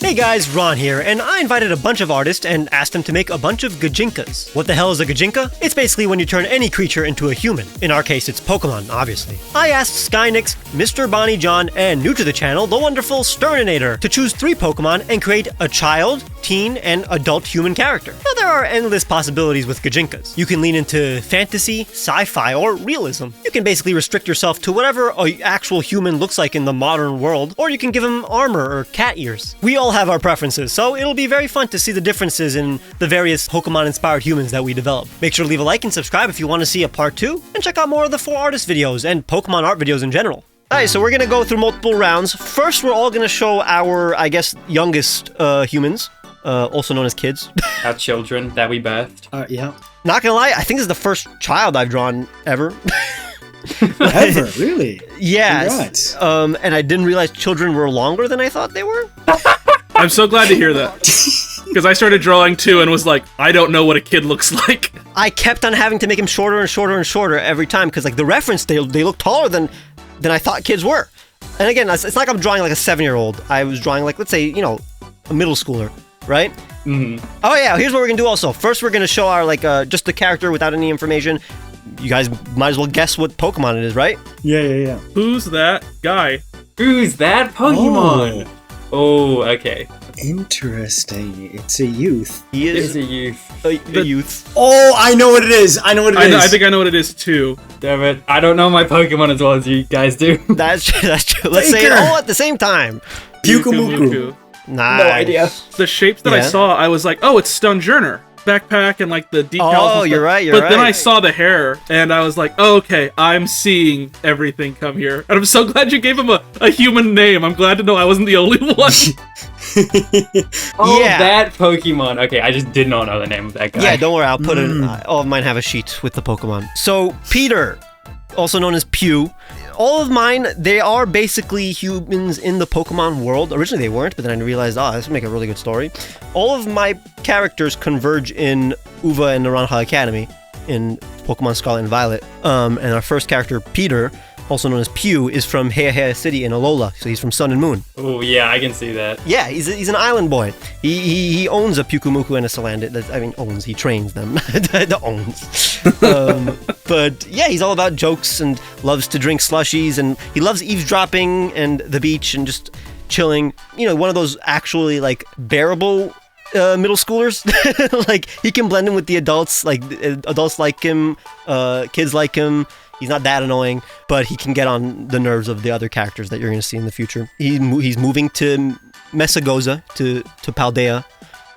Hey guys, Ron here, and I invited a bunch of artists and asked them to make a bunch of Gijinkas. What the hell is a Gijinka? It's basically when you turn any creature into a human. In our case, it's Pokémon, obviously. I asked Skynix, Mr. Bonny John, and new to the channel, the wonderful Sterninator, to choose 3 Pokémon and create a child, teen, and adult human character. Now, there are endless possibilities with Gijinkas. You can lean into fantasy, sci-fi, or realism. You can basically restrict yourself to whatever an actual human looks like in the modern world, or you can give him armor or cat ears. We all have our preferences, so it'll be very fun to see the differences in the various Pokemon-inspired humans that we develop. Make sure to leave a like and subscribe if you want to see a part 2, and check out more of the 4 artist videos and Pokemon art videos in general. Alright, so we're gonna go through multiple rounds. First, we're all gonna show our, I guess, youngest humans, also known as kids. Our children that we birthed. Yeah. Not gonna lie, I think this is the first child I've drawn ever. Ever? Really? Yeah. Congrats. And I didn't realize children were longer than I thought they were. I'm so glad to hear that. Because I started drawing too and was like, I don't know what a kid looks like. I kept on having to make him shorter and shorter and shorter every time, because like the reference, they look taller than I thought kids were. And again, it's not like I'm drawing like a 7-year-old. I was drawing like, let's say, you know, a middle schooler, right? Mm-hmm. Oh yeah, here's what we're gonna do also. First, we're gonna show our, like, just the character without any information. You guys might as well guess what Pokemon it is, right? Yeah. Who's that guy? Who's that Pokemon? Oh, okay. Interesting. It's a youth. He It is is a youth. a youth. Oh, I know what it is. I know. I think I know what it is too. Damn it. I don't know my Pokemon as well as you guys do. That's true. Let's say it Baker. all at the same time. Pyukumuku. Nice. No idea. The shapes that I Yeah. saw, I was like, oh, it's Stunjourner. Backpack and like the decals. Oh, and stuff. you're right, But then right. I saw the hair and I was like, oh, okay, I'm seeing everything come here. And I'm so glad you gave him a human name. I'm glad to know I wasn't the only one. Oh, Yeah. that Pokemon. Okay, I just did not know the name of that guy. Yeah, don't worry. I'll put it. All of mine have a sheet with the Pokemon. So Peter, also known as Pew. All of mine, they are basically humans in the Pokemon world. Originally they weren't, but then I realized, this would make a really good story. All of my characters converge in Uva and Naranja Academy in Pokemon Scarlet and Violet. And our first character, Peter, also known as Pew, is from Heihei City in Alola. So he's from Sun and Moon. Oh, yeah, I can see that. Yeah, he's an island boy. He owns a Pyukumuku and a Salandit. I mean, owns. He trains them. The owns. But yeah, he's all about jokes and loves to drink slushies, and he loves eavesdropping and the beach and just chilling. You know, one of those actually like bearable middle schoolers. Like he can blend in with the adults. Like adults like him, kids like him. He's not that annoying, but he can get on the nerves of the other characters that you're going to see in the future. He's moving to Mesagoza, to Paldea,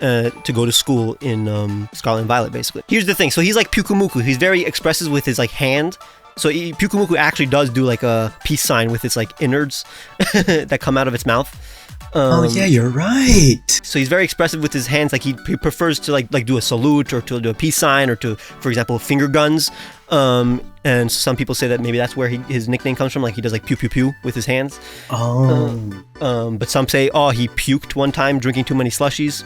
to go to school in Scarlet and Violet, basically. Here's the thing. So he's like Pyukumuku. He's very expressive with his like hand. So Pyukumuku actually does do like a peace sign with its like innards that come out of its mouth. Oh yeah, you're right. So he's very expressive with his hands. Like he prefers to like do a salute or to do a peace sign or to, for example, finger guns. And some people say that maybe that's where his nickname comes from. Like he does like pew pew pew with his hands. Oh. But some say, he puked one time drinking too many slushies.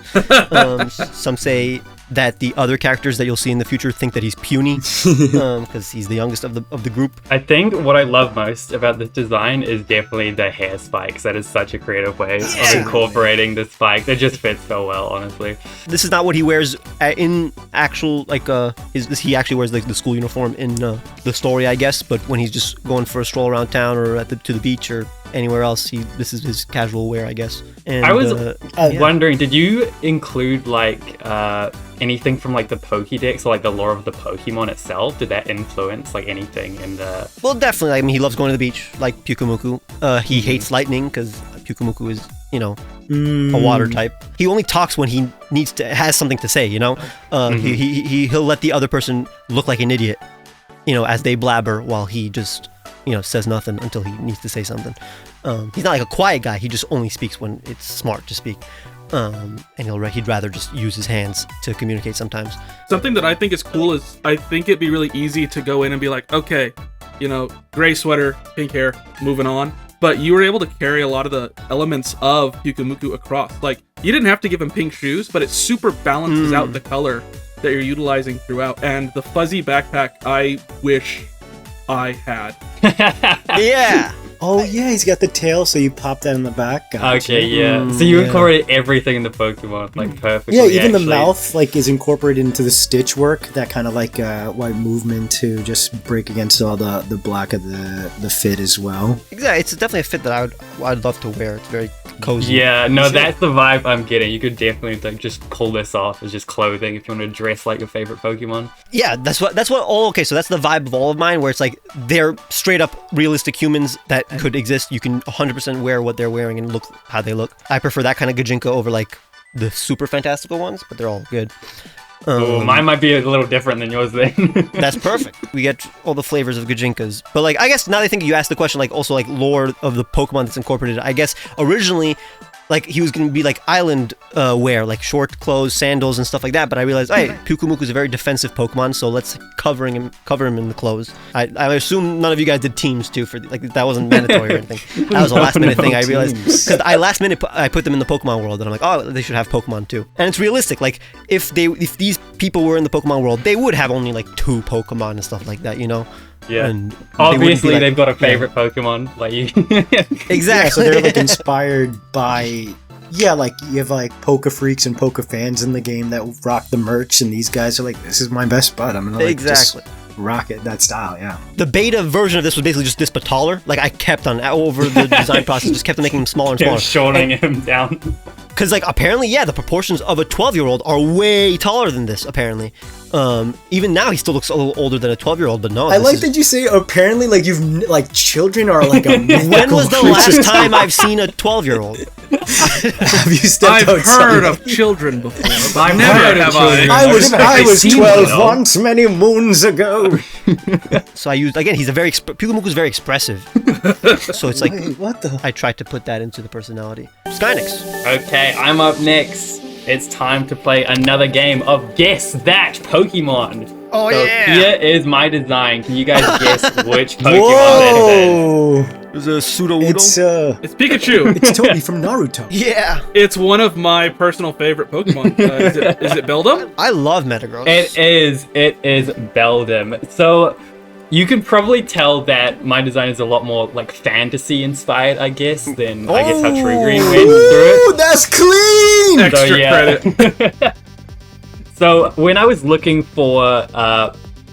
Some say that the other characters that you'll see in the future think that he's puny because he's the youngest of the group. I think what I love most about this design is definitely the hair spikes. That is such a creative way of incorporating the spike. It just fits so well, honestly. This is not what he wears in actual, like, he actually wears like the school uniform in the story, I guess, but when he's just going for a stroll around town or to the beach or anywhere else, this is his casual wear, I guess. And I was wondering, did you include like anything from like the Pokédex or like the lore of the Pokemon itself? Did that influence like anything in the... Well, definitely. I mean, he loves going to the beach, like Pyukumuku. He hates lightning because Pyukumuku is, you know, a water type. He only talks when he has something to say, you know? He'll let the other person look like an idiot, you know, as they blabber while he just, you know, says nothing until he needs to say something. He's not like a quiet guy. He just only speaks when it's smart to speak. And he'd rather just use his hands to communicate sometimes. Something that I think is cool is I think it'd be really easy to go in and be like, okay, you know, gray sweater, pink hair, moving on. But you were able to carry a lot of the elements of Pyukumuku across. Like, you didn't have to give him pink shoes, but it super balances out the color that you're utilizing throughout. And the fuzzy backpack, I wish I had. Yeah. Oh yeah, he's got the tail, so you pop that in the back. Gotcha. Okay, yeah. So you incorporate everything in the Pokemon, like perfectly. Yeah, even the actually. mouth like is incorporated into the stitch work. That kind of like white movement to just break against all the black of the fit as well. Exactly, it's definitely a fit that I'd love to wear. It's very cozy. Yeah, no, that's the vibe I'm getting. You could definitely like just pull this off as just clothing if you want to dress like your favorite Pokemon. Yeah, that's what all okay, so that's the vibe of all of mine, where it's like they're straight up realistic humans that could exist. You can 100% wear what they're wearing and look how they look. I prefer that kind of Gijinka over like the super fantastical ones, but they're all good. Mine might be a little different than yours then. That's perfect. We get all the flavors of Gijinkas. But like, I guess now that I think you asked the question, like also like lore of the Pokemon that's incorporated, I guess originally like he was going to be like island wear, like short clothes, sandals and stuff like that. But I realized, hey, Pyukumuku is a very defensive Pokemon, so let's cover him in the clothes. I assume none of you guys did teams too, for like that wasn't mandatory or anything. That was a last minute thing. I realized because I put them in the Pokemon world, and I'm like, oh, they should have Pokemon too. And it's realistic. Like if these people were in the Pokemon world, they would have only like 2 Pokemon and stuff like that, you know. Yeah, and obviously like, they've got a favorite Pokemon, like you. Exactly. Yeah, so they're like inspired by like you have like Poke Freaks and Poke fans in the game that rock the merch, and these guys are like, this is my best bud. I'm gonna like, just rock it that style. Yeah. The beta version of this was basically just this, but taller. Like I kept on over the design process, just kept on making him smaller and smaller, shortening him down. Because like apparently, yeah, the proportions of a 12-year-old are way taller than this. Apparently, even now he still looks a little older than a 12-year-old. But no, I like that you say apparently, like you've like children are like a when was the last time I've seen a 12-year-old? Have you stepped I've outside? heard of children before, but I've never heard of have children. I. I was seen 12 one, once many moons ago. So I used again. He's a very Pyukumuku's very expressive. So it's like Wait, what the? I tried to put that into the personality. Skynix. Okay, I'm up next. It's time to play another game of Guess That Pokemon. Oh, so yeah. Here is my design. Can you guys guess which Pokemon that is? Whoa! There's a pseudo It's It's Pikachu. it's Toby from Naruto. Yeah. It's one of my personal favorite Pokemon. Is it Beldum? I love Metagross. It is Beldum. So you can probably tell that my design is a lot more like fantasy inspired, I guess, than I guess how True Green went through it. Ooh, that's clean. Extra credit. So when I was looking for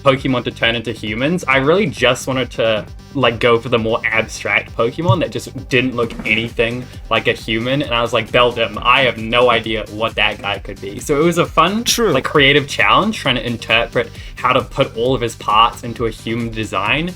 Pokemon to turn into humans, I really just wanted to like go for the more abstract Pokemon that just didn't look anything like a human, and I was like, Beldum, I have no idea what that guy could be. So it was a fun, like creative challenge trying to interpret how to put all of his parts into a human design.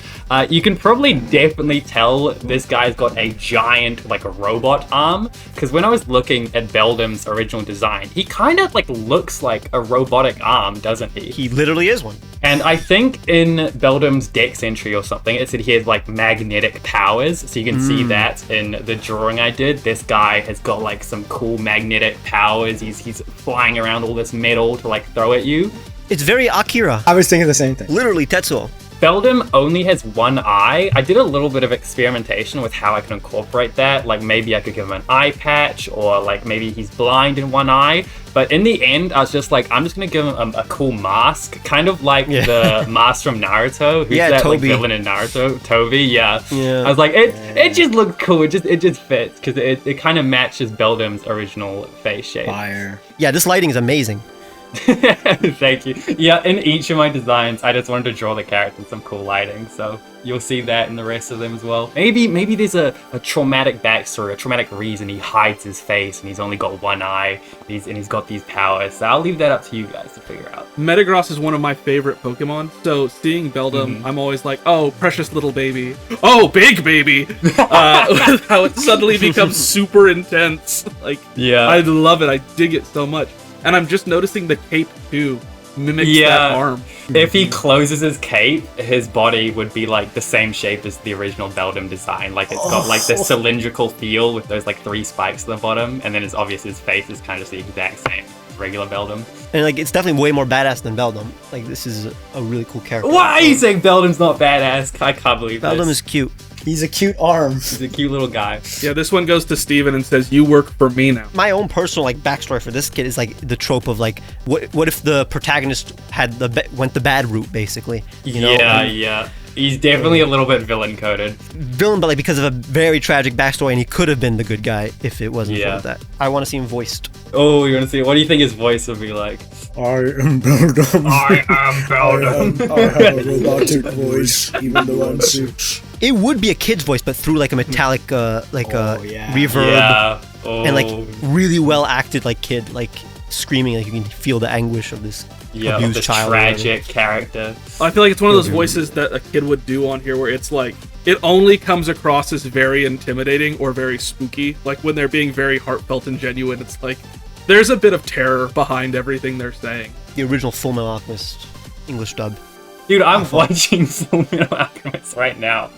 You can probably definitely tell this guy's got a giant like a robot arm, because when I was looking at Beldum's original design, he kind of like looks like a robotic arm, doesn't he? He literally is one. And I think in Beldum's Dex entry or something, it said he has like magnetic powers. So you can see that in the drawing I did. This guy has got like some cool magnetic powers. He's flying around all this metal to like throw at you. It's very Akira. I was thinking the same thing. Literally Tetsuo. Beldum only has one eye. I did a little bit of experimentation with how I can incorporate that. Like maybe I could give him an eye patch, or like maybe he's blind in one eye. But in the end, I was just like, I'm just going to give him a cool mask. Kind of like the mask from Naruto. Who's that Toby. like villain in Naruto? Toby, yeah. Yeah. I was like, it just looks cool. It just fits. Because it kind of matches Beldum's original face shape. Fire. Yeah, this lighting is amazing. Thank you. Yeah, in each of my designs, I just wanted to draw the character in some cool lighting, so you'll see that in the rest of them as well. Maybe there's a traumatic backstory, a traumatic reason he hides his face and he's only got one eye, and he's got these powers. So I'll leave that up to you guys to figure out. Metagross is one of my favorite Pokemon, so seeing Beldum, I'm always like, oh, precious little baby. Oh, big baby! How it suddenly becomes super intense. Like, yeah. I love it. I dig it so much. And I'm just noticing the cape, too, mimics that arm. If he closes his cape, his body would be like the same shape as the original Beldum design. Like it's got like this cylindrical feel with those like 3 spikes at the bottom, and then it's obvious his face is kind of the exact same as regular Beldum. And like it's definitely way more badass than Beldum. Like this is a really cool character. Why are you saying Beldum's not badass? I can't believe Beldum this. is cute. He's a cute arm. He's a cute little guy. Yeah, this one goes to Steven and says, you work for me now. My own personal like backstory for this kid is like the trope of like what if the protagonist had went the bad route basically, you know? Yeah. He's definitely a little bit villain coded. Villain, but like because of a very tragic backstory, and he could have been the good guy if it wasn't for that. I want to see him voiced. Oh, you want to see? What do you think his voice would be like? I am Beldum. I am Beldum. I have a robotic voice, even though I'm suits. It would be a kid's voice, but through like a metallic, reverb, and like really well acted, like kid, like screaming, like you can feel the anguish of this abused this child. Tragic character. I feel like it's one of those voices that a kid would do on here, where it's like it only comes across as very intimidating or very spooky. Like when they're being very heartfelt and genuine, it's like there's a bit of terror behind everything they're saying. The original Fullmetal Alchemist English dub. Dude, I'm watching Fullmetal Alchemist right now.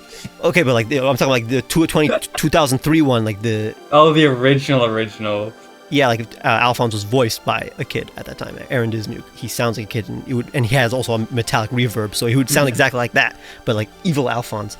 Okay, but like I'm talking like the 2003 one, like the original. Yeah, like Alphonse was voiced by a kid at that time. Aaron Dismuke. He sounds like a kid, and he has also a metallic reverb, so he would sound exactly like that, but like evil Alphonse.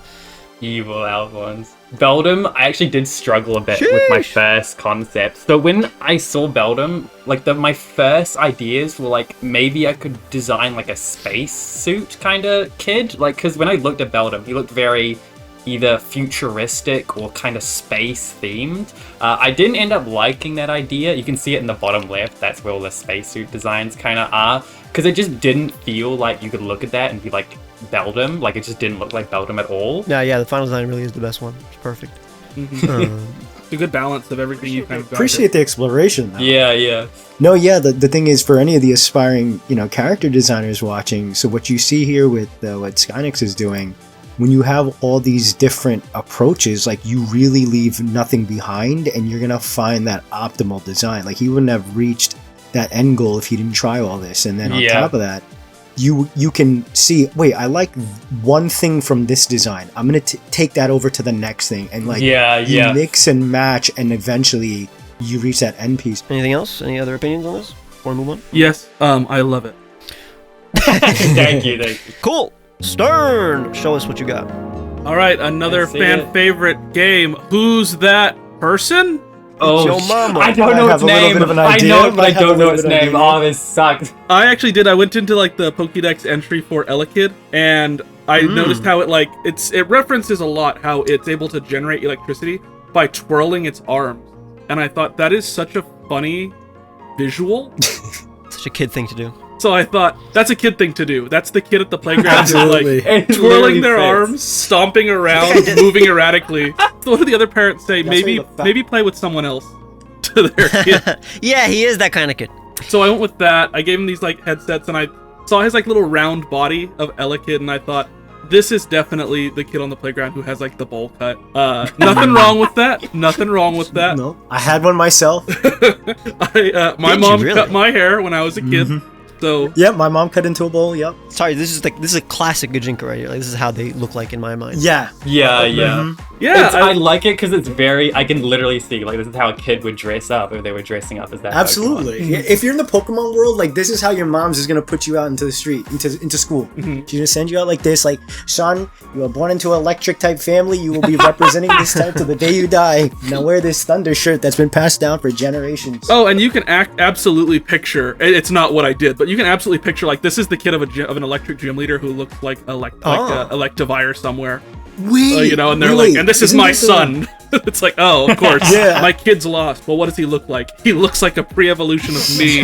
Evil Alphonse. Beldum, I actually did struggle a bit with my first concept. So when I saw Beldum, like my first ideas were like maybe I could design like a space suit kind of kid, like because when I looked at Beldum, he looked very either futuristic or kind of space themed. I didn't end up liking that idea. You can see it in the bottom left. That's where all the spacesuit designs kind of are, because it just didn't feel like you could look at that and be like Beldum. Like it just didn't look like Beldum at all. Yeah, the final design really is the best one. It's perfect. It's a good balance of everything you kind of got. Appreciate the exploration, though. Yeah. No, yeah, the thing is, for any of the aspiring, character designers watching, so what you see here with what Skynix is doing, when you have all these different approaches, like you really leave nothing behind, and you're gonna find that optimal design. Like he wouldn't have reached that end goal if he didn't try all this. And then on top of that, you can see, wait, I like one thing from this design, I'm gonna take that over to the next thing, and like you mix and match, and eventually you reach that end piece. Anything else? Any other opinions on this before we move on? Yes, I love it. Thank you. Cool. Stern, show us what you got. All right, another fan favorite game. Who's that person? Oh, your mama. I don't know its name. I know it, but I don't know its name. Oh, this sucks. I actually did. I went into like the Pokédex entry for Elekid, and I noticed how it references a lot how it's able to generate electricity by twirling its arms, and I thought that is such a funny visual. Such a kid thing to do. So I thought, that's a kid thing to do. That's the kid at the playground who's like twirling their arms, stomping around, moving erratically. So what did the other parents say? Maybe play with someone else to their kid. Yeah, he is that kind of kid. So I went with that. I gave him these like headsets, and I saw his like little round body of Elekid, and I thought, this is definitely the kid on the playground who has like the bowl cut. Nothing wrong with that. Nothing wrong with that. No, I had one myself. My mom cut my hair when I was a kid. So yep, my mom cut into a bowl. Yep. Sorry, this is a classic Gijinka right here. Like this is how they look like in my mind. Yeah. Yeah, I like it because it's very. I can literally see like this is how a kid would dress up if they were dressing up as that. Absolutely. Pokemon. If you're in the Pokemon world, like this is how your mom's is gonna put you out into the street, into school. She's gonna send you out like this, like, son, you were born into an electric type family. You will be representing this type to the day you die. Now wear this thunder shirt that's been passed down for generations. Oh, and you can absolutely picture. It's not what I did, but you can absolutely picture like this is the kid of an electric gym leader who looks like Electivire somewhere. Wait, and they're like, and this is my son. It's like, oh, of course, my kid's lost. Well, what does he look like? He looks like a pre-evolution of me.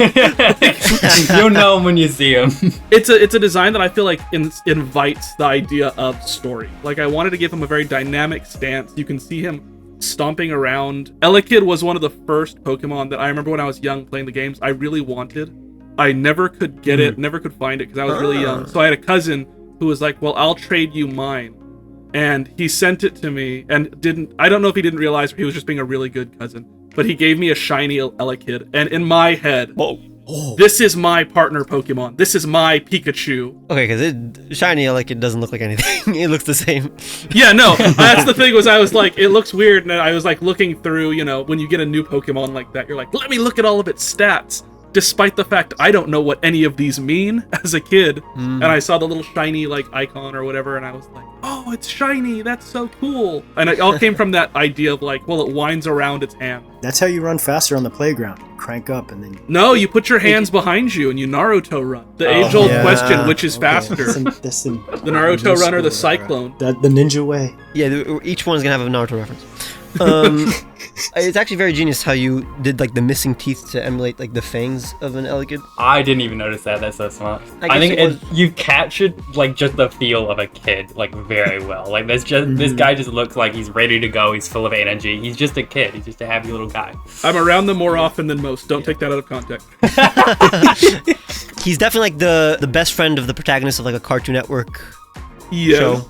You'll know him when you see him. It's a design that I feel like invites the idea of story. Like I wanted to give him a very dynamic stance. You can see him stomping around. Elekid was one of the first Pokemon that I remember when I was young playing the games. I really wanted. I never could get it, never could find it because I was really young. So I had a cousin who was like, well, I'll trade you mine. And he sent it to me and I don't know if he didn't realize he was just being a really good cousin, but he gave me a shiny Elekid. And in my head, this is my partner Pokemon. This is my Pikachu. Okay, because shiny Elekid doesn't look like anything. It looks the same. Yeah, no, that's the thing I was like, it looks weird. And I was like looking through, when you get a new Pokemon like that, you're like, let me look at all of its stats. despite the fact I don't know what any of these mean as a kid. And I saw the little shiny like icon or whatever, and I was like, oh, it's shiny, that's so cool. And it all came from that idea of like, well, it winds around its hand. That's how you run faster on the playground. Crank up and then... No, you put your hands behind you and you Naruto run. The age-old question, which is faster? That's the Naruto run or the Cyclone? The ninja way. Yeah, each one's gonna have a Naruto reference. It's actually very genius how you did like the missing teeth to emulate like the fangs of an Elegid. I didn't even notice that. That's so smart. I think you captured like just the feel of a kid like very well. Like there's just this guy just looks like he's ready to go. He's full of energy. He's just a kid. He's just a happy little guy. I'm around them more often than most. Don't take that out of context. He's definitely like the best friend of the protagonist of like a Cartoon Network show.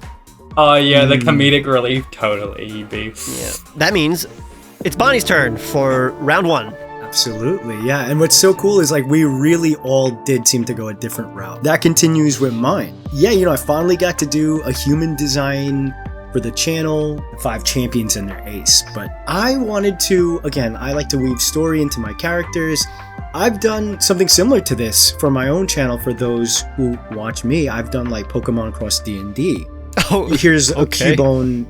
Oh yeah, the comedic relief, totally. He'd be. Yeah, that means it's Bonnie's turn for round 1. Absolutely, yeah. And what's so cool is like we really all did seem to go a different route. That continues with mine. Yeah, I finally got to do a human design for the channel, 5 champions and their ace. But I wanted to, again, I like to weave story into my characters. I've done something similar to this for my own channel. For those who watch me, I've done like Pokemon Cross D&D. Oh, here's a Cubone.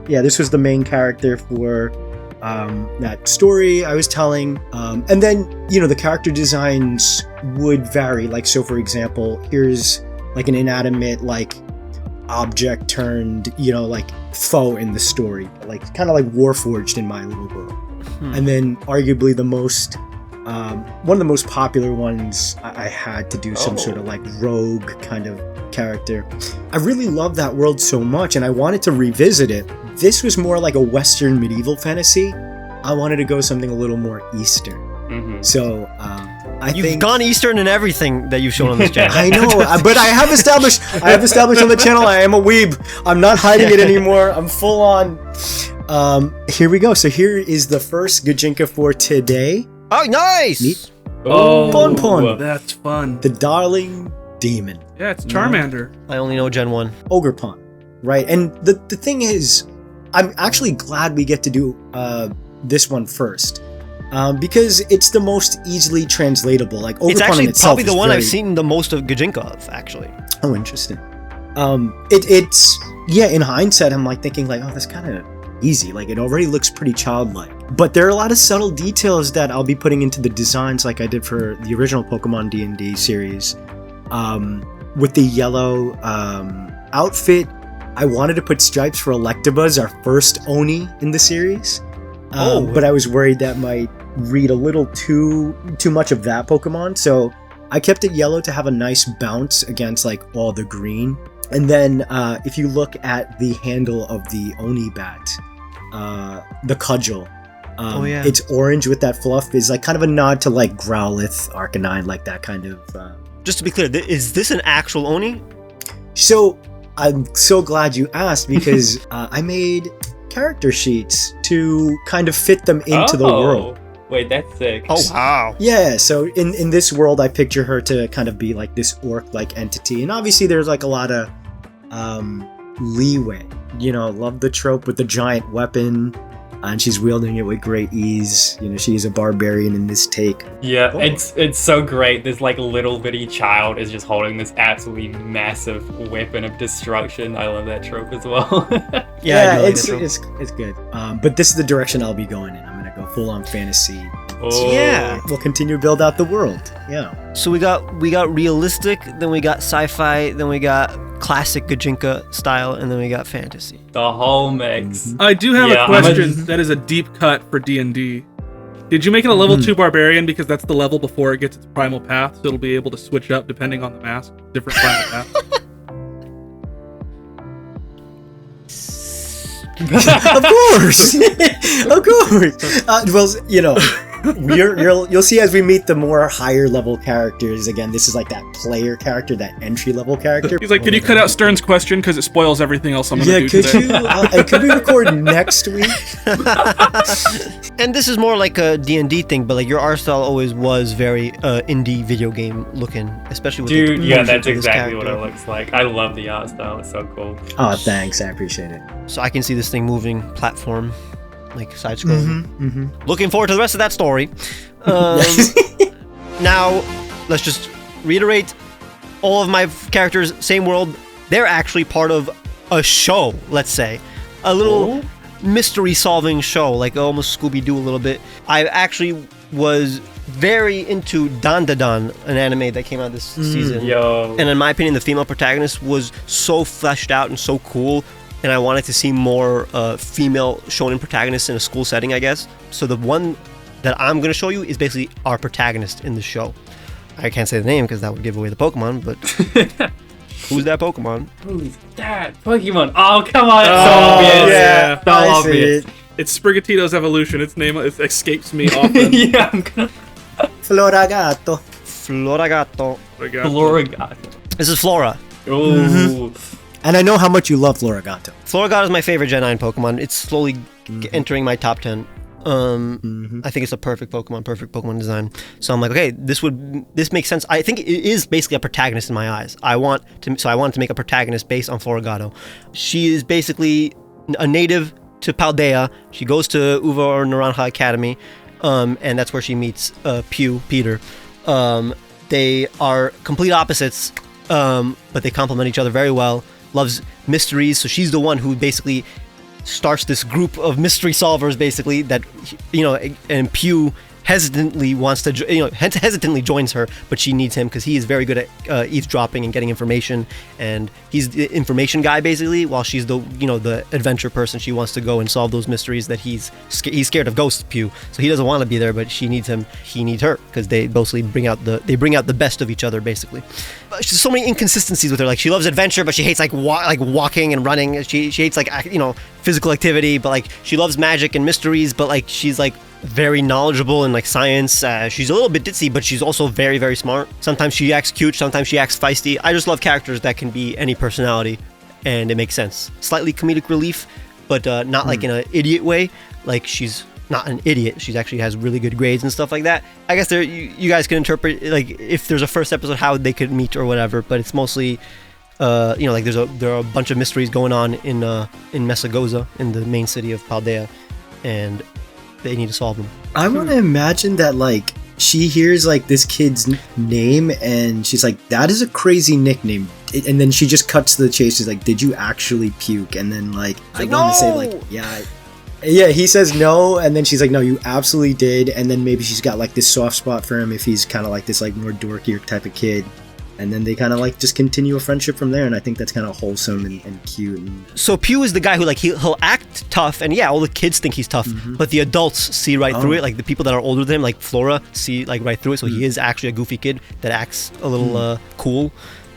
Yeah, this was the main character for that story I was telling. And then, the character designs would vary. Like, so for example, here's like an inanimate, like, object turned, like foe in the story. Like, kind of like Warforged in my little world. And then arguably the most, one of the most popular ones, I had to do some sort of like rogue kind of character. I really love that world so much and I wanted to revisit it. This was more like a Western medieval fantasy. I wanted to go something a little more Eastern. So You've gone Eastern in everything that you've shown on this channel. I know, but I have established on the channel I am a weeb. I'm not hiding it anymore. I'm full on. Here we go. So here is the first Gijinka for today. Oh, nice! Neat. Pon. That's fun. The Darling Demon. Yeah, it's Charmander. I only know Gen 1. Ogerpon. Right, and the thing is, I'm actually glad we get to do this one first. Because it's the most easily translatable. Like Ogerpon it's actually in itself probably the one I've seen the most of Gijinka of, actually. Oh, interesting. It's in hindsight, I'm like thinking like, oh, that's kind of easy. Like it already looks pretty childlike. But there are a lot of subtle details that I'll be putting into the designs like I did for the original Pokemon D&D series. With the yellow outfit, I wanted to put stripes for Electabuzz, our first Oni in the series. But I was worried that might read a little too much of that Pokemon, so I kept it yellow to have a nice bounce against like all the green. And then if you look at the handle of the Oni bat, the cudgel, it's orange with that fluff. Is like kind of a nod to like Growlithe, Arcanine, like that kind of. Just to be clear, is this an actual Oni? So I'm so glad you asked because I made character sheets to kind of fit them into the world. Wait, that's sick. Oh, wow. Yeah, so in this world, I picture her to kind of be like this orc-like entity. And obviously there's like a lot of leeway. Love the trope with the giant weapon. And she's wielding it with great ease. She's a barbarian in this take. Yeah, it's so great. This like little bitty child is just holding this absolutely massive weapon of destruction. I love that trope as well. Yeah, it's good. But this is the direction I'll be going in. I'm gonna go full on fantasy. Oh. Yeah, we'll continue to build out the world. Yeah. So we got realistic, then we got sci-fi, then we got classic Gijinka style, and then we got fantasy. The whole mix. I do have a question that is a deep cut for D&D. Did you make it a level 2 barbarian because that's the level before it gets its primal path, so it'll be able to switch up depending on the mask, different primal path? Of course. Of course. You'll see as we meet the more higher level characters. Again, this is like that player character, that entry level character. He's like, can you cut out Stern's question because it spoils everything else I'm gonna do today? Could we record next week? And this is more like a D&D thing, but like your art style always was very indie video game looking, especially with that's exactly what it looks like. I love the art style. It's so cool. Oh, thanks. I appreciate it. So I can see this thing moving platform, like side scrolling. Looking forward to the rest of that story. Now, let's just reiterate, all of my characters, same world, they're actually part of a show, let's say. A little mystery solving show, like almost Scooby-Doo a little bit. I actually was very into Dandadan, an anime that came out this season. Yo. And in my opinion, the female protagonist was so fleshed out and so cool, and I wanted to see more female shonen protagonists in a school setting, I guess. So the one that I'm going to show you is basically our protagonist in the show. I can't say the name because that would give away the Pokemon, but who's that Pokemon? Who's that Pokemon? Oh, come on. It's so obvious. Yeah, So I see obvious. it. It's Sprigatito's evolution. Its name escapes me often. Yeah, I'm gonna... Floragato. Floragato. Florigato. This is Flora. Ooh. And I know how much you love Floragato. Floragato is my favorite Gen 9 Pokemon. It's slowly entering my top 10. I think it's a perfect Pokemon design. So I'm like, okay, this makes sense. I think it is basically a protagonist in my eyes. I wanted to make a protagonist based on Floragato. She is basically a native to Paldea. She goes to Uva or Naranja Academy, and that's where she meets Peter. They are complete opposites, but they complement each other very well. Loves mysteries, so she's the one who basically starts this group of mystery solvers, basically, that, and Pew hesitantly joins her, but she needs him because he is very good at eavesdropping and getting information, and he's the information guy, basically, while she's the adventure person. She wants to go and solve those mysteries that he's scared of ghosts, Pew, so he doesn't want to be there, but she needs him, he needs her, because they mostly bring out the best of each other, basically. But there's so many inconsistencies with her. Like, she loves adventure, but she hates walking and running. She hates physical activity, but she loves magic and mysteries, but she's very knowledgeable in science. She's a little bit ditzy, but she's also very, very smart. Sometimes she acts cute, sometimes she acts feisty. I just love characters that can be any personality, and it makes sense. Slightly comedic relief, but not in an idiot way. She's not an idiot. She actually has really good grades and stuff like that. I guess you guys can interpret if there's a first episode how they could meet or whatever, but it's mostly there are a bunch of mysteries going on in Mesagoza, in the main city of Paldea, and they need to solve them. I want to imagine that she hears this kid's name and she's like, that is a crazy nickname, and then she just cuts to the chase. She's like, did you actually puke? And then I want to say yeah, he says no, and then she's like, no, you absolutely did. And then maybe she's got this soft spot for him if he's kind of this more dorkier type of kid. And then they kind of just continue a friendship from there, and I think that's kind of wholesome and cute. So Pew is the guy who he'll act tough, and yeah, all the kids think he's tough, but the adults see right through it. The people that are older than him, Flora, see right through it. So he is actually a goofy kid that acts a little cool.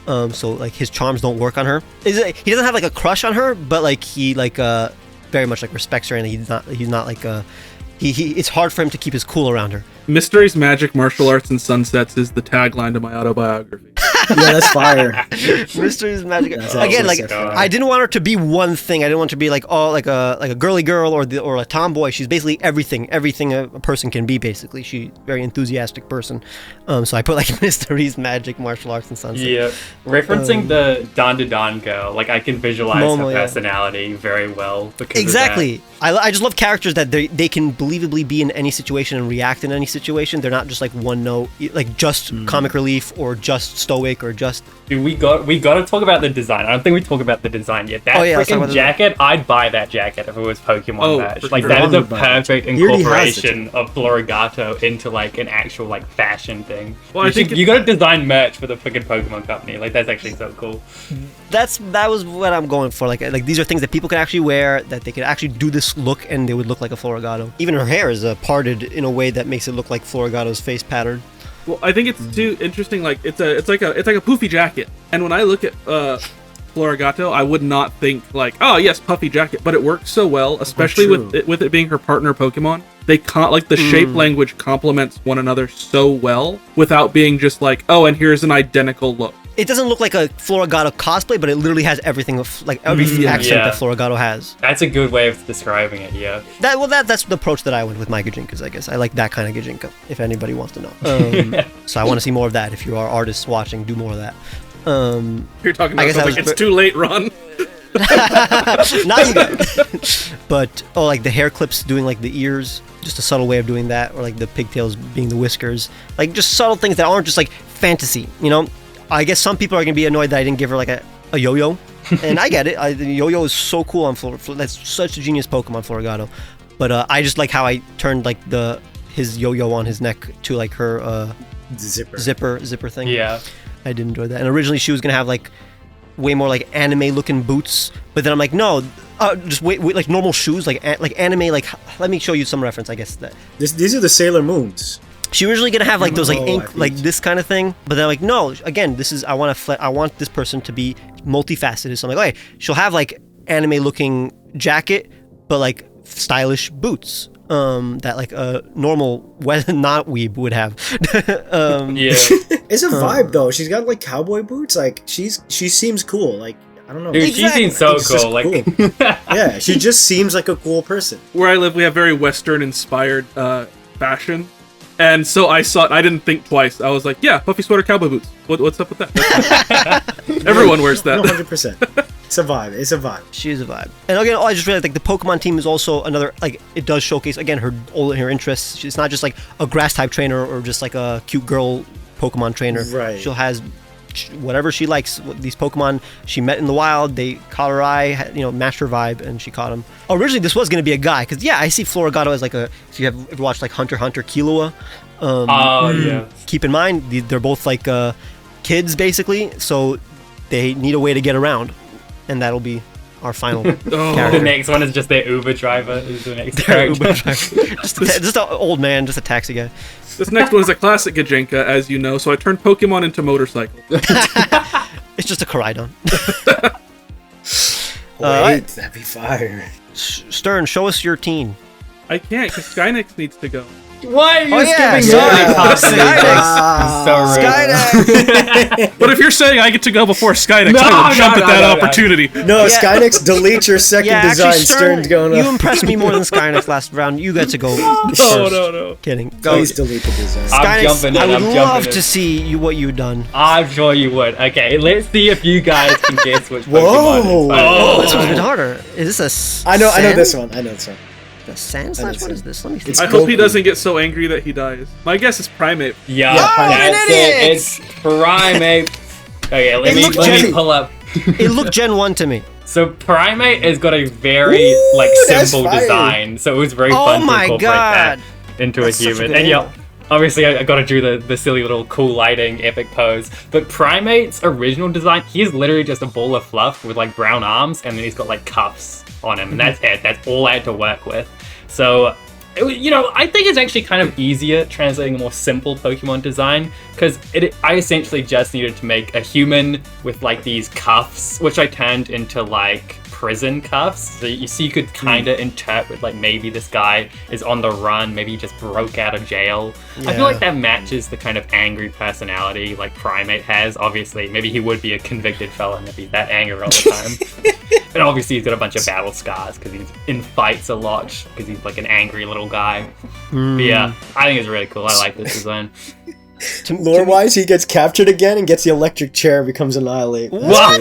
So his charms don't work on her. He doesn't have a crush on her, but he very much respects her, and he's not it's hard for him to keep his cool around her. Mysteries, magic, martial arts, and sunsets is the tagline to my autobiography. Yeah, that's fire. Mysteries, magic. That's Again, awesome. I didn't want her to be one thing. I didn't want her to be a girly girl or a tomboy. She's basically everything a person can be. Basically, she's a very enthusiastic person. So I put mysteries, magic, martial arts, and sunset. Yeah, referencing the Don girl, I can visualize Momo, her personality very well because exactly. Of that. I just love characters that they can believably be in any situation and react in any situation. They're not just one note, just comic relief or just stoic or just. Dude, we got to talk about the design. I don't think we talk about the design yet. That freaking jacket, I'd buy that jacket if it was Pokemon merch. That is a perfect incorporation of Florigato into an actual fashion thing. Well, you got to design merch for the freaking Pokemon company. That's actually so cool. That was what I'm going for. These are things that people can actually wear, that they could actually do this look and they would look like a Florigato. Even her hair is parted in a way that makes it look like Florigato's face pattern. Well, I think it's too interesting. It's like a poofy jacket, and when I look at Florigato, I would not think oh yes, puffy jacket, but it works so well, especially with it being her partner Pokemon. They the shape language complements one another so well without being just oh, and here's an identical look. It doesn't look like a Florigato cosplay, but it literally has everything of every accent that Florigato has. That's a good way of describing it. Yeah. That's the approach that I went with my Gijinkas, I guess. I like that kind of Gijinka, if anybody wants to know. So I want to see more of that. If you are artists watching, do more of that. You're talking about it's too late, Ron. Now you got it. But like the hair clips doing like the ears, just a subtle way of doing that, or like the pigtails being the whiskers, like just subtle things that aren't just like fantasy. You know, I guess some people are gonna be annoyed that I didn't give her like a yo-yo, and I get it. The yo-yo is so cool on that's such a genius Pokemon, Floragato. But I just like how I turned like his yo-yo on his neck to like her zipper thing. Yeah, I did enjoy that. And originally she was gonna have like way more like anime looking boots, but then I'm like, no, just wait, like normal shoes, like anime. Like, let me show you some reference. I guess that these are the Sailor Moons. She was originally gonna have like those like ink, like this kind of thing, but then I'm like, no, again, this is I want this person to be multifaceted. So I'm like, okay, she'll have like anime looking jacket, but like stylish boots. That like a normal not weeb would have. Yeah, it's a vibe though. She's got like cowboy boots. Like she seems cool. Like I don't know. Dude, she seems so cool. Like, cool. Yeah, she just seems like a cool person. Where I live, we have very Western inspired fashion, and so I saw it. I didn't think twice. I was like, yeah, puffy sweater, cowboy boots. What's up with that? Everyone wears that. 100%. It's a vibe. It's a vibe. She is a vibe. And again, I just realized like the Pokemon team is also another, like, it does showcase again her interests. She's not just like a grass type trainer or just like a cute girl Pokemon trainer. Right. She'll has whatever she likes. These Pokemon she met in the wild, they caught her eye, matched her vibe, and she caught him. Originally, this was going to be a guy because I see Floragato as like if you have ever watched like Hunter x Hunter Killua. Yeah. Keep in mind they're both like kids basically, so they need a way to get around. And that'll be our final character. The next one is just their Uber driver. Is the next character. Uber driver. just an old man, just a taxi guy. This next one is a classic Gijinka, as you know, so I turned Pokemon into motorcycle. It's just a Koraidon. Wait, that'd be fire. Stern, show us your teen. I can't, because Skynix needs to go. Why are you skipping Skynix. So rude. But if you're saying I get to go before Skynix, I will jump at that opportunity. No, Skynix, delete your second design. Stern's going You up. impressed me more than Skynix last round. You get to go first. No. Kidding. Go. Please delete the design. I'm jumping in. I would I'm love jumping to in. see what you've done. I'm sure you would. Okay, let's see if you guys can guess which Whoa. Pokemon Oh, this is. one's a bit harder. Is this a I know this one. I know this one. A sand slash? What is this? Let me see. It's I hope he Goku. doesn't get so angry that he dies. My guess is Primate. Yeah, an that's idiot! it. It's Primate. Okay, let me looked pull up. It looked Gen 1 to me. So Primate has got a very Ooh, that's simple fire. design, so it was very fun to my incorporate God. that into That's a such a human. good And angle. obviously I got to do the silly little cool lighting epic pose. But Primate's original design, he's literally just a ball of fluff with like brown arms, and then he's got like cuffs on him, and that's it. That's all I had to work with. So, I think it's actually kind of easier translating a more simple Pokemon design, because I essentially just needed to make a human with like these cuffs, which I turned into like prison cuffs. So you could kind of interpret like maybe this guy is on the run, maybe he just broke out of jail. I feel like that matches the kind of angry personality like Primate has. Obviously, maybe he would be a convicted felon if he's that angry all the time. And obviously he's got a bunch of battle scars because he's in fights a lot, because he's like an angry little guy. But yeah, I think it's really cool. I like this design. Lore-wise, he gets captured again and gets the electric chair and becomes Annihilate. What?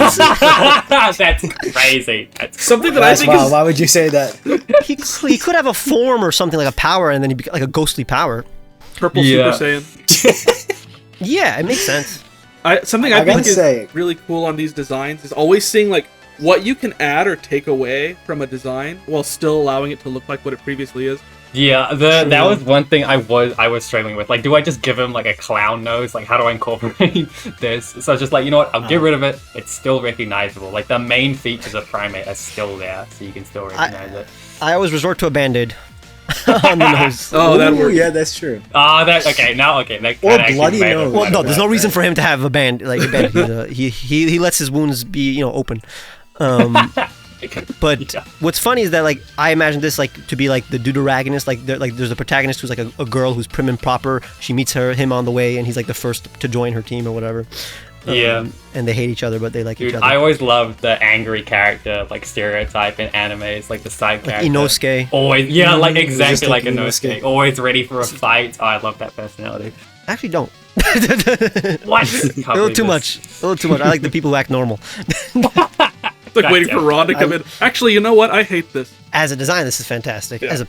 That's crazy. That's Something that I think is... Why would you say that? He could have a form or something like a power, and then he'd be like a ghostly power. Purple Yeah. Super Saiyan. Yeah, it makes sense. Something I I think gotta is say- really cool on these designs is always seeing like what you can add or take away from a design while still allowing it to look like what it previously is. Yeah, that was one thing I was struggling with. Like, do I just give him like a clown nose? Like, how do I incorporate this? So I was just like, you know what? I'll get rid of it. It's still recognizable. Like, the main features of Primate are still there, so you can still recognize it. I always resort to a band-aid on the nose. Oh, that Ooh, works. yeah, that's true. That Or bloody nose. Well, no, there's no reason for him to have a band. Like a band. He lets his wounds be open. But Yeah. what's funny is that like I imagine this like to be like the deuteragonist. Like there's a protagonist who's like a girl who's prim and proper. She meets him on the way, and he's like the first to join her team or whatever. Yeah. And they hate each other, but they like each Dude, other. I always loved the angry character, like stereotype in animes, like the side character. Inosuke. Always, yeah, like Just exactly like like Inosuke. Inosuke. Always ready for a fight. Oh, I love that personality. Actually, don't. What? A little too much. A little too much. I like the people who act normal. It's like waiting for Ron to come in. Actually, you know what? I hate this. As a design, this is fantastic. Yeah.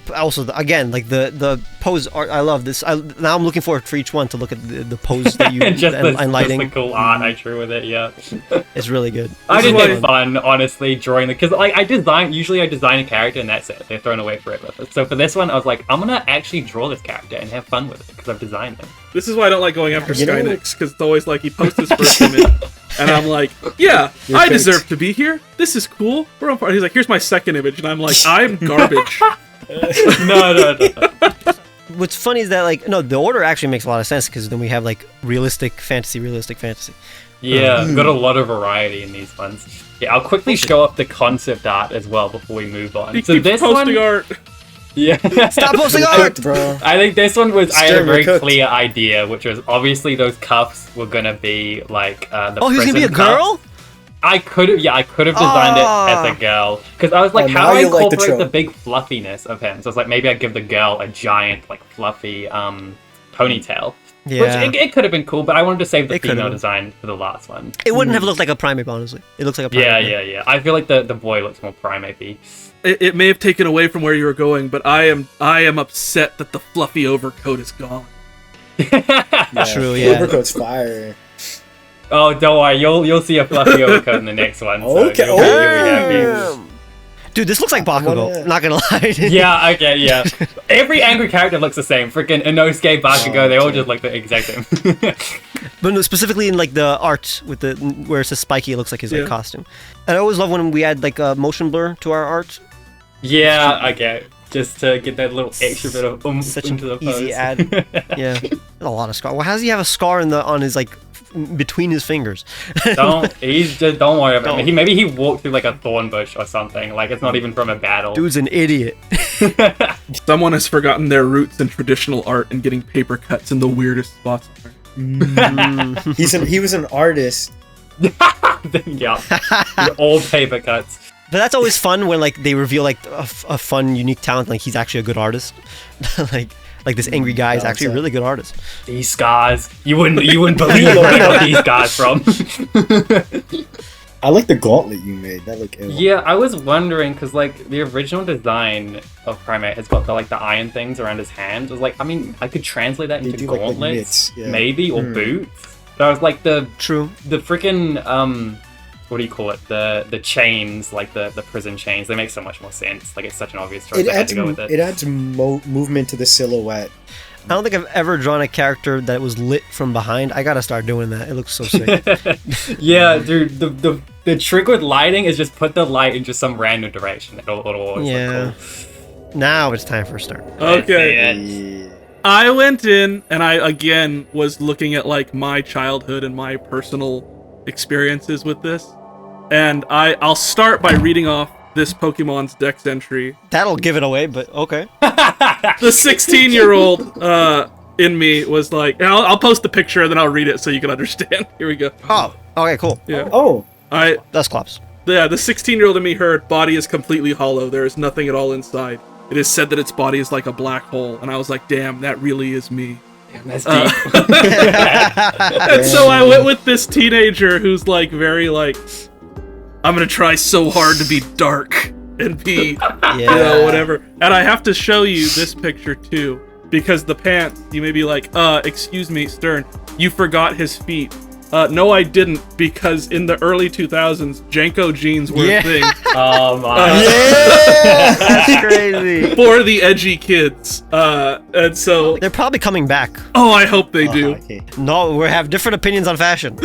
Again, like the pose art, I love this. Now I'm looking forward for each one to look at the pose that you and lighting. Just the cool art I drew with it. Yeah, it's really good. I just had fun, honestly, drawing because like I design a character and that's it. They're thrown away forever. So for this one, I was like, I'm gonna actually draw this character and have fun with it because I've designed them. This is why I don't like going after Skynix, because it's always like he posts his first image, and I'm like, yeah, I deserve to be here. This is cool. We're on par. He's like, here's my second image, and I'm like, I'm garbage. No. What's funny is that the order actually makes a lot of sense because then we have like realistic fantasy. Yeah, got a lot of variety in these ones. Yeah, I'll quickly show up the concept art as well before we move on. He keeps posting art. Yeah. Stop posting art, bro. I think this one was. I had a very cooked. clear idea, which was obviously those cuffs were gonna be like the. Oh, he was gonna be a prison girl? cuffs. I could have designed it as a girl because I was like, Oh, how now do I you like the incorporate the trope. big fluffiness of him? So it's like maybe I give the girl a giant like fluffy ponytail. Yeah. Which it could have been cool, but I wanted to save the It could've female been. design for the last one. It wouldn't have looked like a primate, honestly. It looks like a primate. Yeah. I feel like the boy looks more primate-y. It may have taken away from where you were going, but I am upset that the fluffy overcoat is gone. True, yeah. Overcoat's fire. Oh, don't worry, you'll see a fluffy overcoat in the next one. So Okay. you'll be happy. Dude, this looks like Bakugo. Not gonna lie. Yeah, okay, yeah. Every angry character looks the same. Freaking Inosuke, Bakugo, they all just look the exact same. But no, specifically in like the art with the where it says spiky, it looks like his like costume. And I always love when we add like a motion blur to our art. Yeah, okay. Just to get that little extra bit of Such into the an easy pose. add. Yeah, a lot of scar. Well, how does he have a scar on his like between his fingers? Don't worry about it. Maybe he walked through like a thorn bush or something. Like it's not even from a battle. Dude's an idiot. Someone has forgotten their roots in traditional art and getting paper cuts in the weirdest spots. He was an artist. Yeah, the old paper cuts. But that's always fun when like they reveal like a fun, unique talent. Like he's actually a good artist. like this angry guy is actually a really good artist. These scars, you wouldn't believe where I got these scars from. I like the gauntlet you made. That looked ill. Yeah, I was wondering because like the original design of Primate has got the iron things around his hands. I was like, I mean, I could translate that They into do look like gauntlets, mitts, yeah. maybe, or boots. But I was like the freaking what do you call it? The chains, like the prison chains. They make so much more sense. Like it's such an obvious choice. I had to go with it. It adds movement to the silhouette. I don't think I've ever drawn a character that was lit from behind. I gotta start doing that. It looks so sick. Yeah, dude. The trick with lighting is just put the light in just some random direction. It'll always look cool. Now it's time for a start. Okay. Yeah. I went in and I again was looking at like my childhood and my personal experiences with this. And I'll start by reading off this Pokemon's Dex entry. That'll give it away, but okay. The 16-year-old in me was like, and I'll post the picture and then I'll read it so you can understand. Here we go. Oh, okay, cool. Yeah. Oh, That's claps. Yeah, the 16-year-old in me heard, body is completely hollow. There is nothing at all inside. It is said that its body is like a black hole. And I was like, damn, that really is me. Damn, that's deep. And so I went with this teenager who's like very like, I'm gonna try so hard to be dark and be, you know, whatever. And I have to show you this picture too, because the pants, you may be like, excuse me, Stern, you forgot his feet. No, I didn't, because in the early 2000s, Janko jeans were a thing. Oh my. That's crazy. For the edgy kids. And so, They're probably coming back. oh, I hope they do. okay. No, we have different opinions on fashion.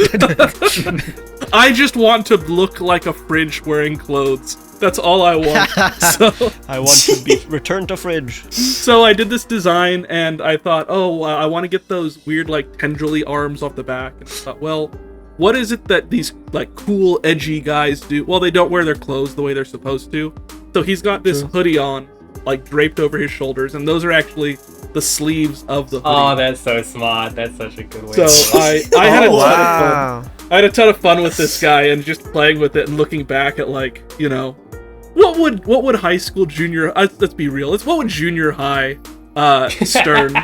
I just want to look like a fridge wearing clothes. That's all I want. So, I want to be returned to fridge. so I did this design, and I thought, oh, I want to get those weird, like, tendrily arms off the back. And I thought, well, what is it that these, like, cool, edgy guys do? Well, they don't wear their clothes the way they're supposed to. So he's got this hoodie on, like, draped over his shoulders, and those are actually the sleeves of the hoodie. Oh, that's so smart. That's such a good way. So I had a ton of fun. Wow. I had a ton of fun with this guy and just playing with it and looking back at, like, you know, what would high school junior, let's be real, what would junior high Stern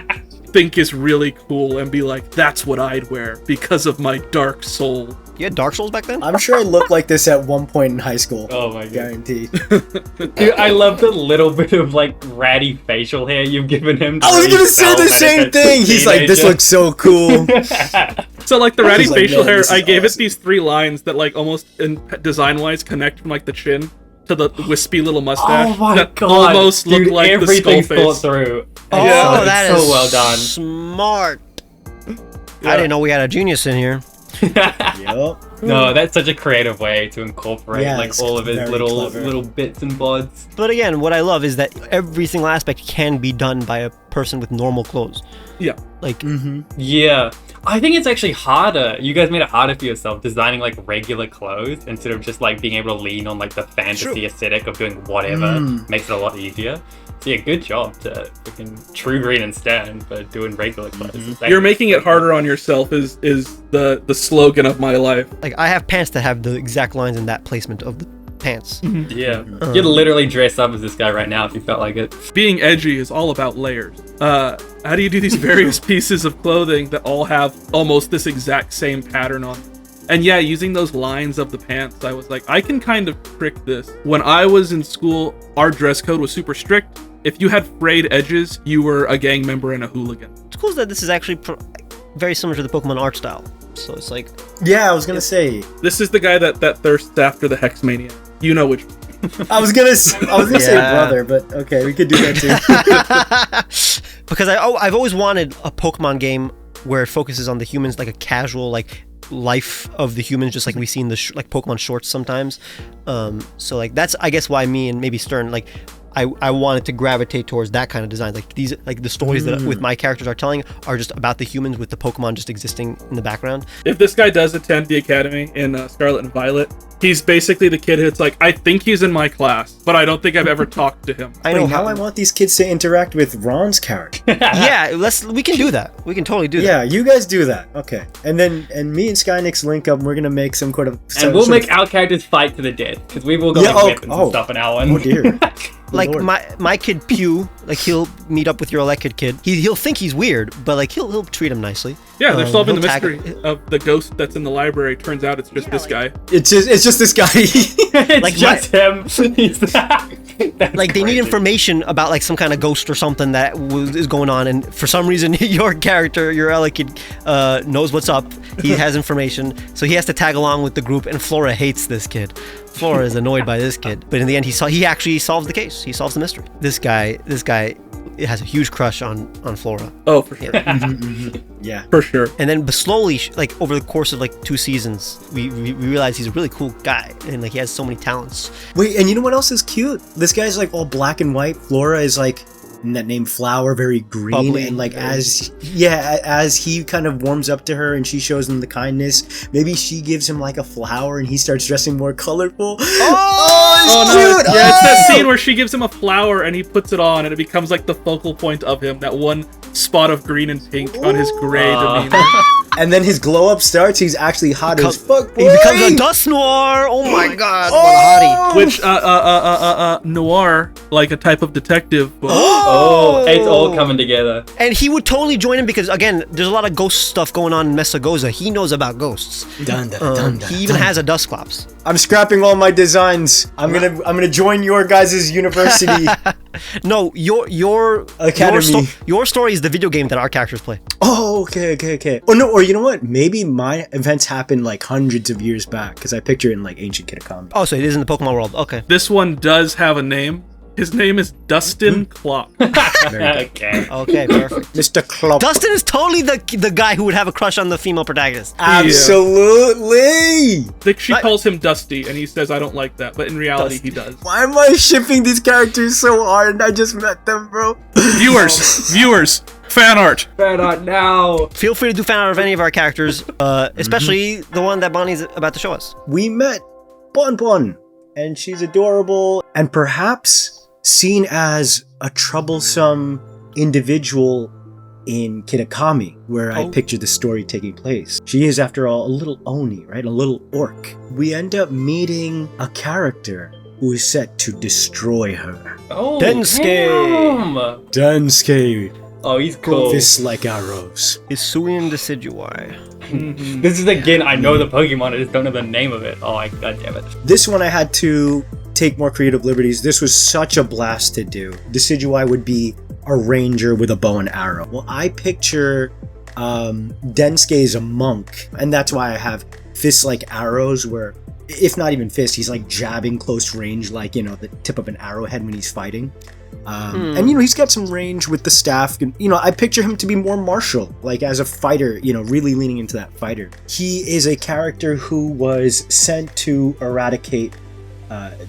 think is really cool and be like, that's what I'd wear because of my dark soul. You had Dark Souls back then? I'm sure I looked like this at one point in high school. Oh my god. Guaranteed. Dude, I love the little bit of like ratty facial hair you've given him. I was gonna say the same thing. He's like, this looks so cool. So like the ratty He's like, facial man, hair, this is I gave awesome. it these 3 lines that like almost design-wise connect from like the chin to the wispy little mustache. Oh my that god. almost Dude, look like the everything skull thought face. through. Oh, Yeah, that it's is so well done. smart. Yeah. I didn't know we had a genius in here. Yup. No, that's such a creative way to incorporate Yeah, like it's all of his very little clever. bits and bods. But again, what I love is that every single aspect can be done by a person with normal clothes. Yeah. Like, Yeah. I think it's actually harder. You guys made it harder for yourself designing like regular clothes instead of just like being able to lean on like the fantasy aesthetic of doing whatever. Makes it a lot easier. So yeah, good job to freaking True Green and Stan for doing regular clothes. You're making it harder on yourself is the slogan of my life. like I have pants that have the exact lines in that placement of the pants. Yeah. You'd literally dress up as this guy right now if you felt like it. Being edgy is all about layers. How do you do these various pieces of clothing that all have almost this exact same pattern on them? And yeah, using those lines of the pants, I was like, I can kind of trick this. When I was in school, our dress code was super strict. If you had frayed edges, you were a gang member and a hooligan. It's cool that this is actually very similar to the Pokemon art style. So it's like, Yeah, I was gonna say. This is the guy that thirsts after the Hex Mania. You know which. I was gonna say brother, but okay, we could do that too. because I've always wanted a Pokemon game where it focuses on the humans, like a casual like life of the humans, just like we see in the like Pokemon shorts sometimes. So like that's I guess why me and maybe Stern like I wanted to gravitate towards that kind of design. Like these, like the stories that with my characters are telling are just about the humans with the Pokemon just existing in the background. If this guy does attend the academy in Scarlet and Violet, he's basically the kid who's like, I think he's in my class, but I don't think I've ever talked to him. I know Now I want these kids to interact with Ron's character. Yeah, we can do that. We can totally do that. Yeah, you guys do that. Okay. And me and Skynix link up, and we're gonna make some kind of... And we'll make our characters fight to the death, because we've all got like, weapons and stuff in our one. Oh dear. Like Lord. my kid Pew, like he'll meet up with your elected kid. He'll think he's weird, but like he'll treat him nicely. Yeah, they're solving the he'll tag mystery of the ghost that's in the library. Turns out it's just this guy. It's just this guy. It's Like just him. He's That's Like they need crazy. information about like some kind of ghost or something that is going on, and for some reason your character, your Elekid, knows what's up. He has information, so he has to tag along with the group. And Flora hates this kid. Flora is annoyed by this kid, but in the end, he actually solves the case. He solves the mystery. This guy has a huge crush on Flora. Oh, for sure. Yeah. For sure. And then, but slowly, like over the course of like 2 seasons, we realize he's a really cool guy, and like he has so many talents. Wait, and you know what else is cute? This guy's like all black and white. Flora is like that name Flower, very green, Bubbly. and like as he kind of warms up to her and she shows him the kindness, maybe she gives him like a flower and he starts dressing more colorful. Oh, it's no. cute! Yeah, it's that Oh! scene where she gives him a flower and he puts it on and it becomes like the focal point of him. That one spot of green and pink on his gray demeanor. And then his glow up starts. He's actually hot as fuck. He becomes a boy! dust noir. Oh my god, what a hottie! Which, noir, like a type of detective book. Oh, it's all coming together. And he would totally join him because again, there's a lot of ghost stuff going on in Mesagoza. He knows about ghosts. Dun, dun, dun, dun, He even dun. has a Dusclops. I'm scrapping all my designs. I'm gonna join your guys' university. No, your Academy. Your story is the video game that our characters play. Oh, okay. Oh no, or you know what? Maybe my events happened like hundreds of years back because I picture it in like ancient Kitakami. Oh, so it is in the Pokemon world. Okay. This one does have a name. His name is Dustin Klopp. Okay. Okay, perfect. Mr. Klopp. Dustin is totally the guy who would have a crush on the female protagonist. Absolutely. She calls him Dusty, and he says, I don't like that. But in reality, he does. Why am I shipping these characters so hard? I just met them, bro. Viewers, fan art. Fair enough now. Feel free to do fan art of any of our characters, especially the one that Bonnie's about to show us. We met Bon Bon, and she's adorable, and perhaps seen as a troublesome individual in Kitakami, where I picture the story taking place. She is, after all, a little Oni, right? A little orc. We end up meeting a character who is set to destroy her. Oh, Densuke. damn. Densuke. Oh, he's cool. Fists like arrows. Hisuian Decidueye. This is again, I know the Pokemon, I just don't know the name of it. Oh, god damn it. This one I had to take more creative liberties. This was such a blast to do. Decidueye would be a ranger with a bow and arrow. Well, I picture Densuke as a monk, and that's why I have fists like arrows, where, if not even fist, he's like jabbing close range, like, you know, the tip of an arrowhead when he's fighting. And, you know, he's got some range with the staff. You know, I picture him to be more martial, like as a fighter, you know, really leaning into that fighter. He is a character who was sent to eradicate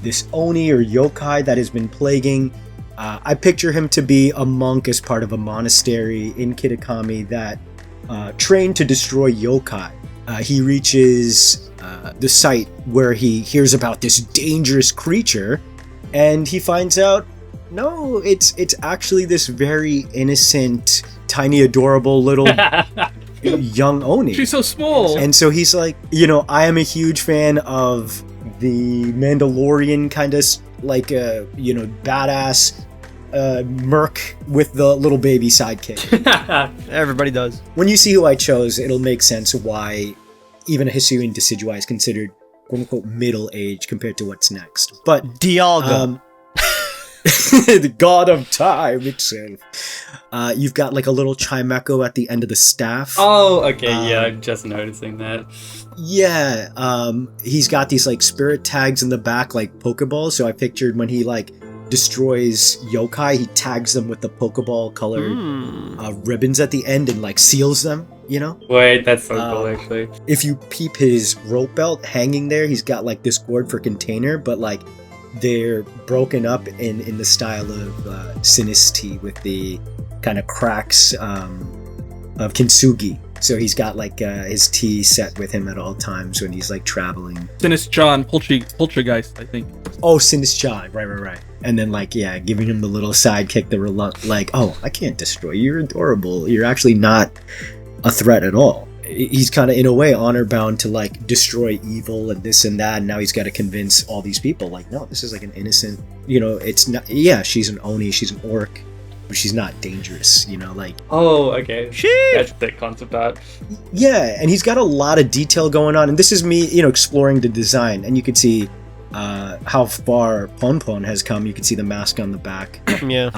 this Oni or yokai that has been plaguing. I picture him to be a monk as part of a monastery in Kitakami that trained to destroy yokai. He reaches the site where he hears about this dangerous creature, and he finds out, no, it's actually this very innocent, tiny, adorable little young Oni. She's so small. And so he's like, you know, I am a huge fan of the Mandalorian kind of like you know, badass merc with the little baby sidekick. Everybody does. When you see who I chose, it'll make sense why even a Hisuian Decidueye is considered quote-unquote middle-aged compared to what's next. But Dialga. the god of time itself. You've got like a little Chimecho at the end of the staff. Oh, okay, yeah, I'm just noticing that. Yeah, he's got these like spirit tags in the back, like Pokeballs. So I pictured when he like destroys yokai, he tags them with the Pokeball colored ribbons at the end and like seals them, you know? Wait, that's so cool, actually. If you peep his rope belt hanging there, he's got like this gourd for container, but like they're broken up in the style of Sinistee with the kind of cracks of Kintsugi. So he's got like his tea set with him at all times when he's like traveling. Sinistchan, Poltergeist, I think. Oh, Sinistchan, right. And then like, yeah, giving him the little sidekick, like, oh, I can't destroy you, you're adorable. You're actually not a threat at all. He's kind of in a way honor bound to like destroy evil and this and that, and now he's got to convince all these people like, no, this is like an innocent, you know, it's not, yeah, she's an Oni, she's an orc, but she's not dangerous, you know, like. Oh, okay. Sheesh. That's the concept art. Yeah, and he's got a lot of detail going on, and this is me, you know, exploring the design, and you could see how far Ponpon has come. You can see the mask on the back. Yeah.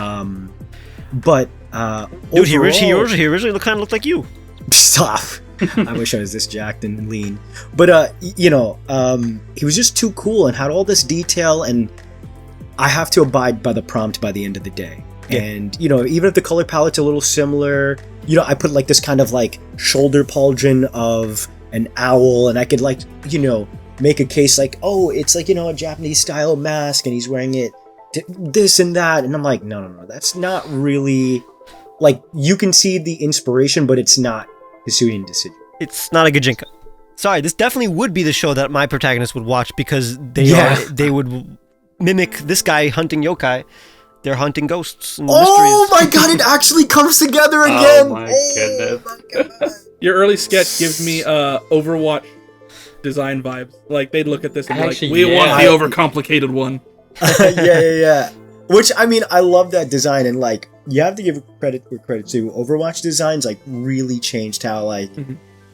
But dude, he overall- originally kind of looked like you. Stop. I wish I was this jacked and lean. But, you know, he was just too cool and had all this detail, and I have to abide by the prompt by the end of the day. Yeah. And, you know, even if the color palette's a little similar, you know, I put like this kind of like shoulder pauldron of an owl, and I could like, you know, make a case like, oh, it's like, you know, a Japanese style mask and he's wearing it this and that. And I'm like, no, that's not really, like, you can see the inspiration, but it's not Hisuian Decidueye. It's not a Gijinka. Sorry, this definitely would be the show that my protagonist would watch, because they would mimic this guy hunting yokai. They're hunting ghosts and mysteries. Oh my god, it actually comes together again! Oh my goodness. Your early sketch gives me Overwatch design vibes. Like, they'd look at this and be Actually, like, we yeah. want the overcomplicated one. Yeah. Which, I mean, I love that design, and like, you have to give credit where credit to. Overwatch designs like really changed how like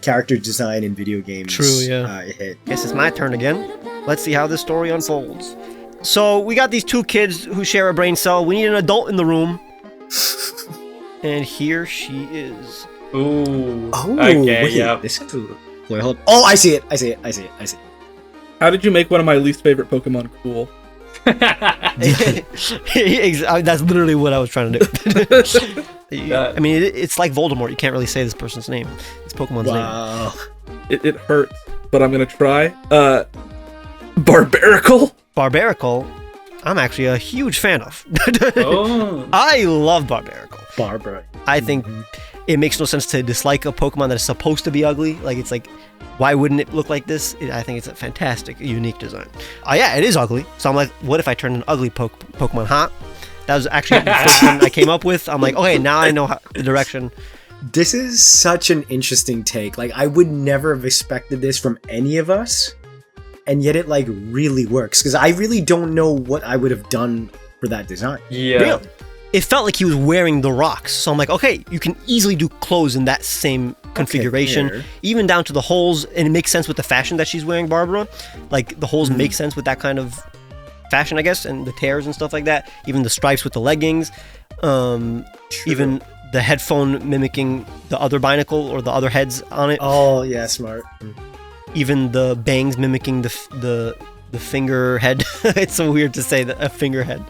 character design in video games. True, yeah. Hit. Guess it's my turn again. Let's see how this story unfolds. So we got these two kids who share a brain cell. We need an adult in the room. And here she is. Ooh. Oh, okay, wait, yeah. This is wait, hold. Oh, I see it. How did you make one of my least favorite Pokemon cool? That's literally what I was trying to do. I mean, it's like Voldemort. You can't really say this person's name. It's Pokemon's name. It hurts, but I'm gonna try. Barbaracle? Barbaracle, I'm actually a huge fan of. Oh. I love Barbaracle. Barbara. I think it makes no sense to dislike a Pokemon that is supposed to be ugly. Like, it's like, why wouldn't it look like this? I think it's a fantastic, unique design. Yeah, it is ugly. So I'm like, what if I turned an ugly Pokemon hot? That was actually the first one I came up with. I'm like, okay, now I know the direction. This is such an interesting take. Like, I would never have expected this from any of us, and yet it like really works, because I really don't know what I would have done for that design. Yeah. Really? it felt like he was wearing the rocks. So I'm like, okay, you can easily do clothes in that same configuration, even down to the holes, and it makes sense with the fashion that she's wearing, Barbara. Like the holes make sense with that kind of fashion, I guess, and the tears and stuff like that. Even the stripes with the leggings, even the headphone mimicking the other binacle or the other heads on it. Oh yeah, smart. Even the bangs mimicking the finger head. It's so weird to say a finger head.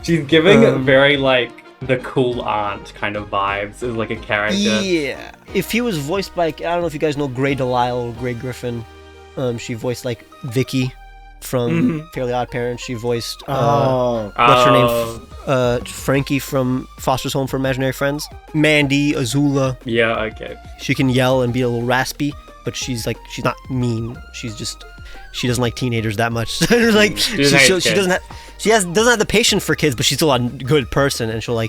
She's giving very like the cool aunt kind of vibes as like a character. Yeah. If he was voiced by, I don't know if you guys know Grey Delisle or Grey Griffin. She voiced like Vicky from Fairly Odd Parents. She voiced what's her name? Frankie from Foster's Home for Imaginary Friends. Mandy, Azula. Yeah, okay. She can yell and be a little raspy, but she's not mean. She doesn't like teenagers that much. Like she doesn't have the patience for kids, but she's still a good person, and she'll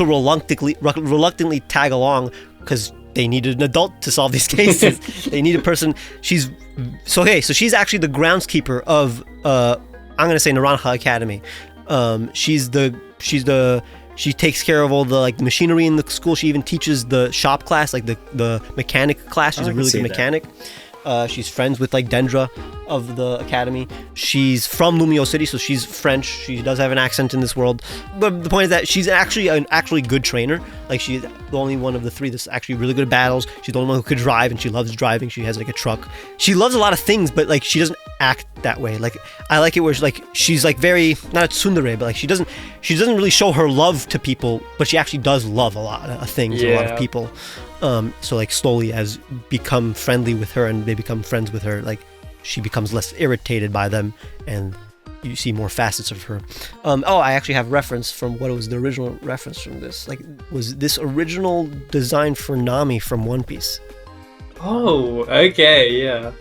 reluctantly tag along because they need an adult to solve these cases. They need a person. She's actually the groundskeeper of I'm gonna say Naranja Academy. She takes care of all the like machinery in the school. She even teaches the shop class, like the mechanic class. She's a really good mechanic. She's friends with like Dendra of the academy. She's from Lumio City, so she's French. She does have an accent in this world. But the point is that she's actually an good trainer. Like she's the only one of the three that's actually really good at battles. She's the only one who could drive, and she loves driving. She has like a truck. She loves a lot of things, but like she doesn't act that way. Like I like it where she's like very not a tsundere, but like she doesn't really show her love to people, but she actually does love a lot of things, a lot of people. So like slowly as become friendly with her and they become friends with her, like she becomes less irritated by them and you see more facets of her. I actually have reference from what was the original reference from this. Like, was this original design for Nami from One Piece? Oh, okay, yeah.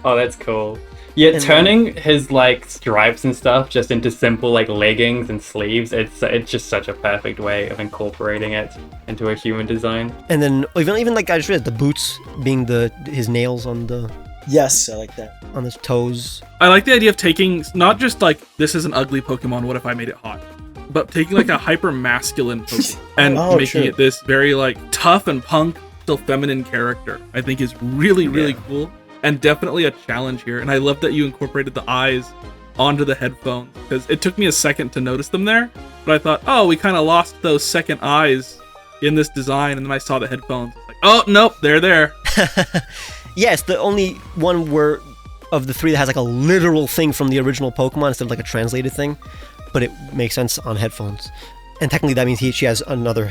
Oh, that's cool. Yeah, and turning his like stripes and stuff just into simple like leggings and sleeves, it's just such a perfect way of incorporating it into a human design. And then even like I just read the boots being his nails on the Yes, I like that. on his toes. I like the idea of taking not just like this is an ugly Pokemon, what if I made it hot? But taking like a hyper masculine Pokemon and making it this very like tough and punk, still feminine character, I think is really cool. And definitely a challenge here. And I love that you incorporated the eyes onto the headphones, because it took me a second to notice them there. But I thought, oh, we kind of lost those second eyes in this design. And then I saw the headphones. Like, oh, nope, they're there. Yes, the only one of the three that has like a literal thing from the original Pokemon instead of like a translated thing. But it makes sense on headphones. And technically that means she has another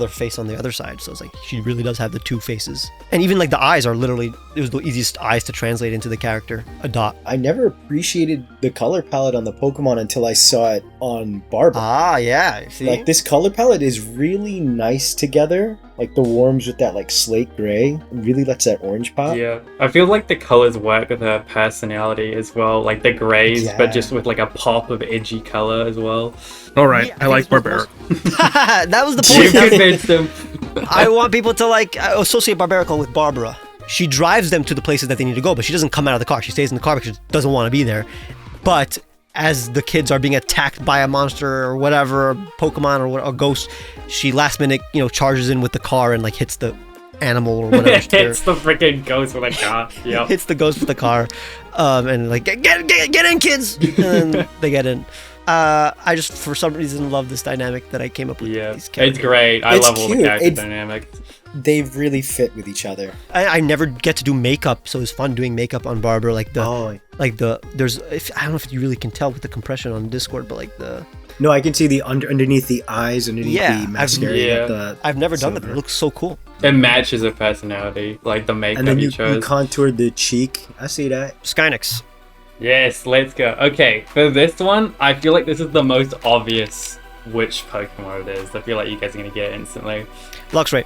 face on the other side. So it's like she really does have the two faces. And even like the eyes are literally, it was the easiest eyes to translate into the character, a dot. I never appreciated the color palette on the Pokemon until I saw it on Barbara. Ah, yeah. See? Like this color palette is really nice together. Like the worms with that like slate gray. It really lets that orange pop. Yeah. I feel like the colors work with her personality as well. Like the grays, but just with like a pop of edgy color as well. All right, yeah, I like Barbaric. That was the point. You convinced him. I want people to like associate Barbarical with Barbara. She drives them to the places that they need to go, but she doesn't come out of the car. She stays in the car because she doesn't want to be there. But as the kids are being attacked by a monster or whatever, Pokemon or a ghost, she last minute, charges in with the car and like hits the animal or whatever. Hits the freaking ghost with a car. Yeah. Hits the ghost with the car, and like get in, kids, and then they get in. I just for some reason love this dynamic that I came up with. Yeah, these characters. It's great. I love all the character dynamics. They really fit with each other. I never get to do makeup, so it's fun doing makeup on Barbara. I don't know if you really can tell with the compression on Discord, but like the. No, I can see the underneath the eyes, underneath the mascara. I've never done that, but it looks so cool. It matches her personality, like the makeup and then you chose. You contoured the cheek. I see that. Skynix. Yes, let's go. Okay, for this one, I feel like this is the most obvious which Pokemon it is. I feel like you guys are going to get it instantly. Luxray.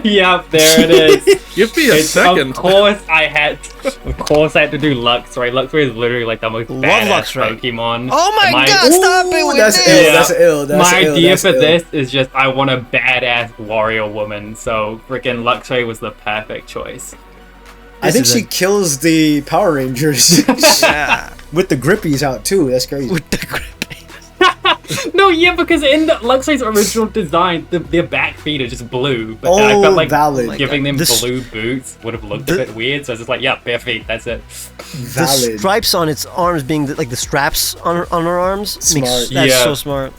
Yep, there it is. Give me a second. Of course I had to do Luxray. Luxray is literally like the most badass Pokemon. Oh my god, stop it with that's this! Ill. My idea for this is just I want a badass warrior woman, so freaking Luxray was the perfect choice. I think she kills the Power Rangers. Yeah. With the grippies out too. That's crazy. With the grippies. No, yeah, because in the Luxray's original design, their back feet are just blue. But I Oh, felt like valid. giving them This- blue boots would have looked a bit weird. So I was just like, yeah, bare feet. That's it. The Valid. stripes on its arms being like the straps on her arms. Smart. That's Yeah. so smart.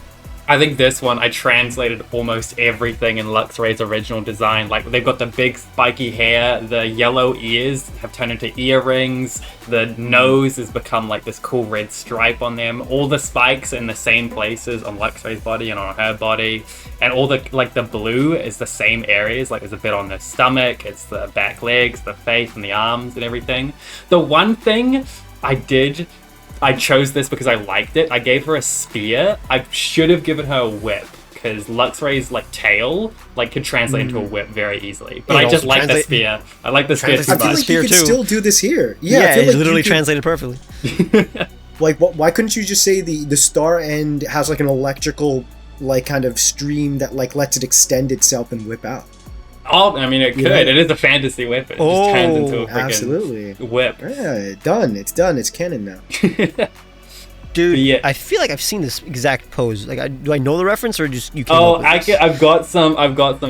I think this one, I translated almost everything in Luxray's original design. Like, they've got the big spiky hair, the yellow ears have turned into earrings, the nose has become like this cool red stripe on them, all the spikes in the same places on Luxray's body and on her body, and all the, like, the blue is the same areas, like there's a bit on the stomach, it's the back legs, the face, and the arms and everything. The one thing I chose this because I liked it. I gave her a spear. I should have given her a whip because Luxray's like tail like could translate into a whip very easily. But It I just also like the translate- spear. I like the spear too translates I much. feel like Spear you could too. still do this here. Yeah, I Yeah, feel it's like literally you could- translated perfectly. Like, why couldn't you just say the star end has like an electrical like kind of stream that like lets it extend itself and whip out? Oh, I mean, it could. Yeah. It is a fantasy whip. It just turns into a freaking Absolutely. whip. Yeah, done. It's done. It's canon now. Dude, But yeah. I feel like I've seen this exact pose. Like, do I know the reference or just you came Oh, up with this? I've got some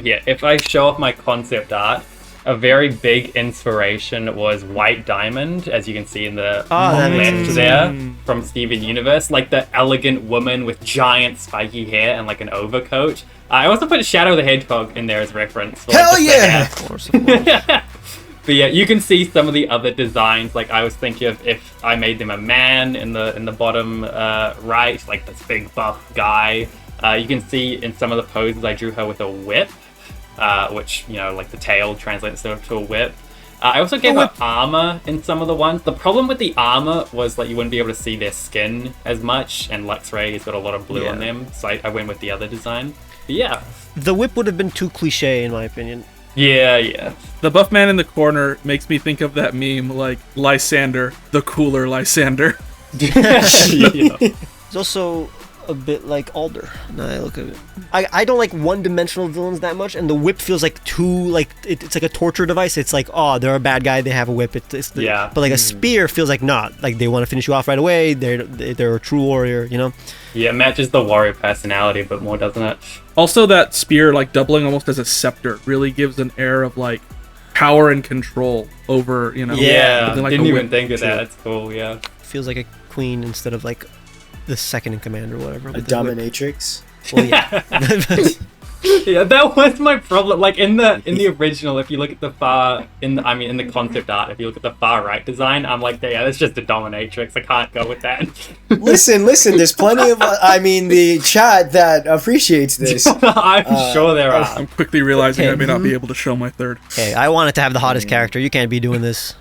here. If I show off my concept art, a very big inspiration was White Diamond, as you can see in the that makes left sense. there from Steven Universe, like the elegant woman with giant spiky hair and like an overcoat. I also put Shadow the Hedgehog in there as reference. for, like, Hell just the yeah! hair. Of course, of course. But yeah, you can see some of the other designs. Like I was thinking of if I made them a man in the bottom right, like this big buff guy. You can see in some of the poses I drew her with a whip, which, you know, like the tail translates to a whip. I also gave her armor in some of the ones. The problem with the armor was like you wouldn't be able to see their skin as much, and Luxray has got a lot of blue on them, so I went with the other design. But yeah. The whip would have been too cliche, in my opinion. Yeah. The buff man in the corner makes me think of that meme, like Lysander, the cooler Lysander. Yeah. It's also a bit like Alder. Now I look at it. I don't like one-dimensional villains that much, and the whip feels like it's like a torture device. It's like, oh, they're a bad guy, they have a whip. Yeah. But like a spear feels like not. Like they want to finish you off right away. They're a true warrior, you know? Yeah, it matches the warrior personality a bit more, doesn't it? Also, that spear, like doubling almost as a scepter, really gives an air of like power and control over, you know. Yeah, something like didn't a even whip, think of too. that. That's cool, yeah. Feels like a queen instead of like the second in command or whatever. A with the whip. dominatrix. Well, yeah. Yeah, that was my problem. Like in the original, if you look at the in the concept art, if you look at the far right design, I'm like, yeah, that's just a dominatrix. I can't go with that. Listen. There's plenty of the chat that appreciates this. I'm sure there are. I'm quickly realizing I may not be able to show my third. Hey, I wanted to have the hottest character. You can't be doing this.